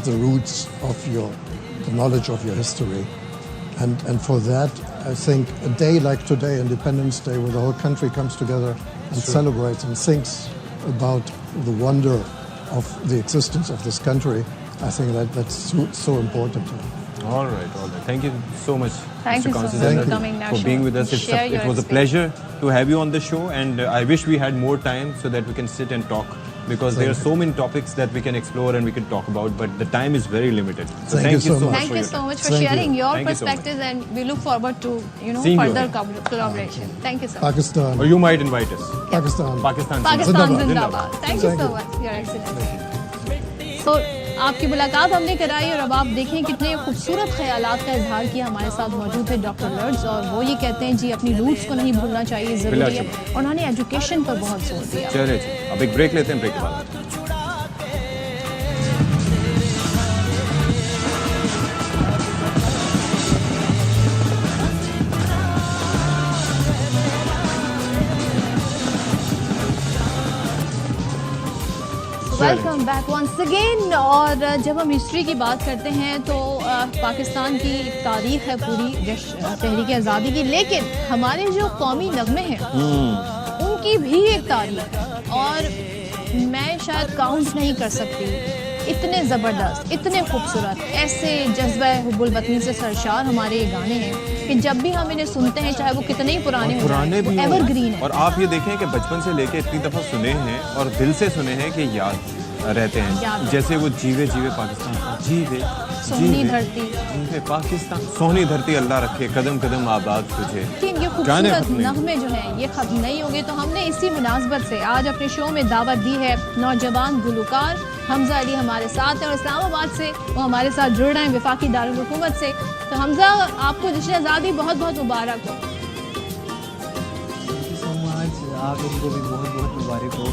Speaker 11: the roots of the knowledge of your history. And for that, I think a day like today, Independence Day, where the whole country comes together and celebrates and thinks about the wonder of the existence of this country, I think that's so important.
Speaker 2: All right. Thank you so much,
Speaker 1: Thank
Speaker 2: Mr.
Speaker 1: you so
Speaker 2: Constable,
Speaker 1: much for coming,
Speaker 2: for being with us. It was a pleasure to have you on the show, and I wish we had more time so that we can sit and talk, because there are so many topics that we can explore and we can talk about, but the time is very limited. So thank you so much.
Speaker 1: Thank you so much for sharing your perspectives, and we look forward to further collaboration. Thank you so much.
Speaker 11: Pakistan.
Speaker 2: Or you might invite us.
Speaker 11: Pakistan.
Speaker 1: Pakistan Zindabad. Thank you so much, Your Excellency. So آپ کی ملاقات ہم نے کرائی، اور اب آپ دیکھیں کتنے خوبصورت خیالات کا اظہار کیا. ہمارے ساتھ موجود ہے ڈاکٹر لرڈز، اور وہ یہ کہتے ہیں جی اپنی روٹس کو نہیں بھولنا چاہیے، ضروری ہے. انہوں نے ایجوکیشن پر بہت زور دیا.
Speaker 2: چلے اب ایک بریک لیتے ہیں، بریک کے بعد
Speaker 1: ویلکم بیک ونس اگین. اور جب ہم ہسٹری کی بات کرتے ہیں تو پاکستان کی ایک تاریخ ہے پوری تحریک آزادی کی، لیکن ہمارے جو قومی نغمے ہیں ان کی بھی ایک تاریخ ہے، اور میں شاید کاؤنٹ نہیں کر سکتی. اتنے زبردست، اتنے خوبصورت، ایسے جذبہ حب الوطنی سے سرشار ہمارے یہ گانے ہیں کہ جب بھی ہم انہیں سنتے ہیں، چاہے وہ کتنے ہی پرانے ہوں، ایور گرین ہے.
Speaker 2: اور آپ یہ دیکھیں کہ بچپن سے لے کے اتنی دفعہ سنے ہیں اور دل سے سنے ہیں کہ یاد رہتے ہیں. جیسے وہ جیوے جیوے پاکستان، جیوے
Speaker 1: سونی دھرتی،
Speaker 2: جیوے پاکستان، سونی دھرتی اللہ رکھے، قدم قدم آباد تجھے.
Speaker 1: یہ خوبصورت نغمے جو ہیں یہ ختم نہیں ہوں گے. تو ہم نے اسی مناسبت سے آج اپنے شو میں دعوت دی ہے نوجوان گلوکار حمزہ علی ہمارے ساتھ ہیں، اور اسلام آباد سے وہ ہمارے ساتھ جڑ رہے ہیں وفاقی دارالحکومت سے. تو حمزہ، آپ کو جشن آزادی بہت بہت مبارک ہو.
Speaker 13: آپ ان کو بھی بہت بہت مبارک ہو،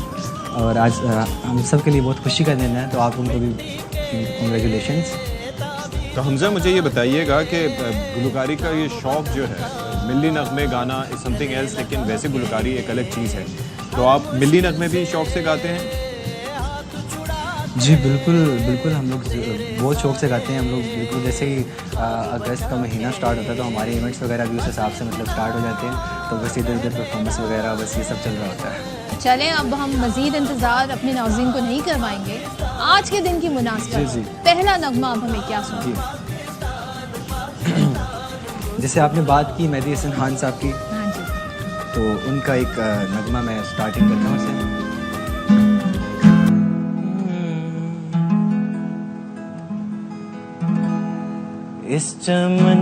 Speaker 13: اور آج ہم سب کے لیے بہت خوشی کا دن ہے، تو آپ ان کو بھی کنگریچولیشنس.
Speaker 2: تو حمزہ مجھے یہ بتائیے گا کہ گلوکاری کا یہ شوق جو ہے، ملی نغمے گانا از سم تھنگ ایلس، لیکن ویسے گلوکاری ایک الگ چیز ہے. تو آپ ملی نغمے بھی شوق سے گاتے ہیں؟
Speaker 13: جی بالکل، ہم لوگ بہت شوق سے گاتے ہیں. ہم لوگ بالکل جیسے ہی اگست کا مہینہ سٹارٹ ہوتا ہے تو ہمارے ایونٹس وغیرہ بھی اس حساب سے سٹارٹ ہو جاتے ہیں، تو بس ادھر ادھر پرفارمنس وغیرہ بس یہ سب چل رہا ہوتا ہے.
Speaker 1: چلیں اب ہم مزید انتظار اپنے ناظرین کو نہیں کروائیں گے. آج کے دن کی مناسبت پہلا نغمہ اب ہمیں کیا سنیں؟
Speaker 13: جیسے آپ نے بات کی مہدی حسن خان صاحب کی، تو ان کا ایک نغمہ میں اسٹارٹنگ کرتا ہوں اسے. اس چمن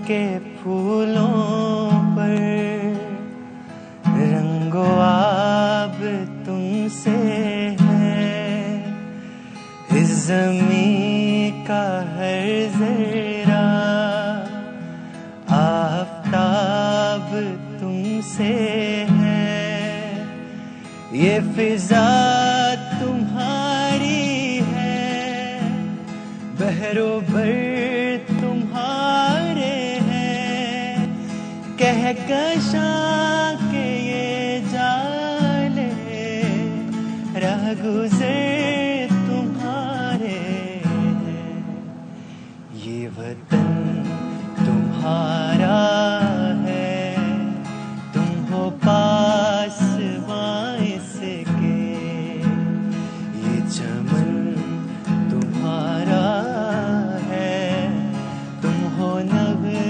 Speaker 13: کے پھولوں پر رنگ و آب تم سے ہے، اس زمین کا ہر ذرہ آفتاب تم سے ہے، یہ فضا تمہاری ہے، بحر و بر کہکشاں کے یہ جالے راہ گزر تمہارے ہیں، یہ وطن تمہارا ہے، تم ہو پاس باعث کے، یہ چمن تمہارا ہے، تم ہو نغمہ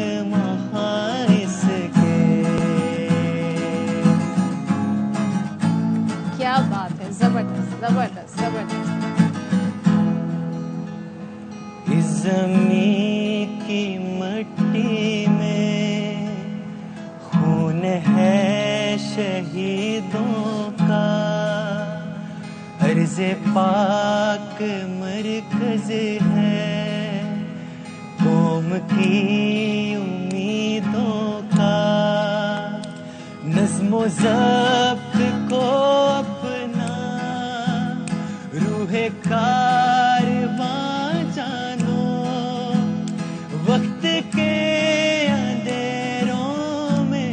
Speaker 1: زبردست زبردست.
Speaker 13: اس زمین کی مٹی میں خون ہے شہیدوں کا، عرض پاک مرکز ہے قوم کی امیدوں کا، نظم و ضبط کو کارواں جانو، وقت کے اندھیروں میں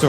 Speaker 2: So,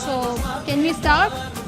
Speaker 1: So, can we start?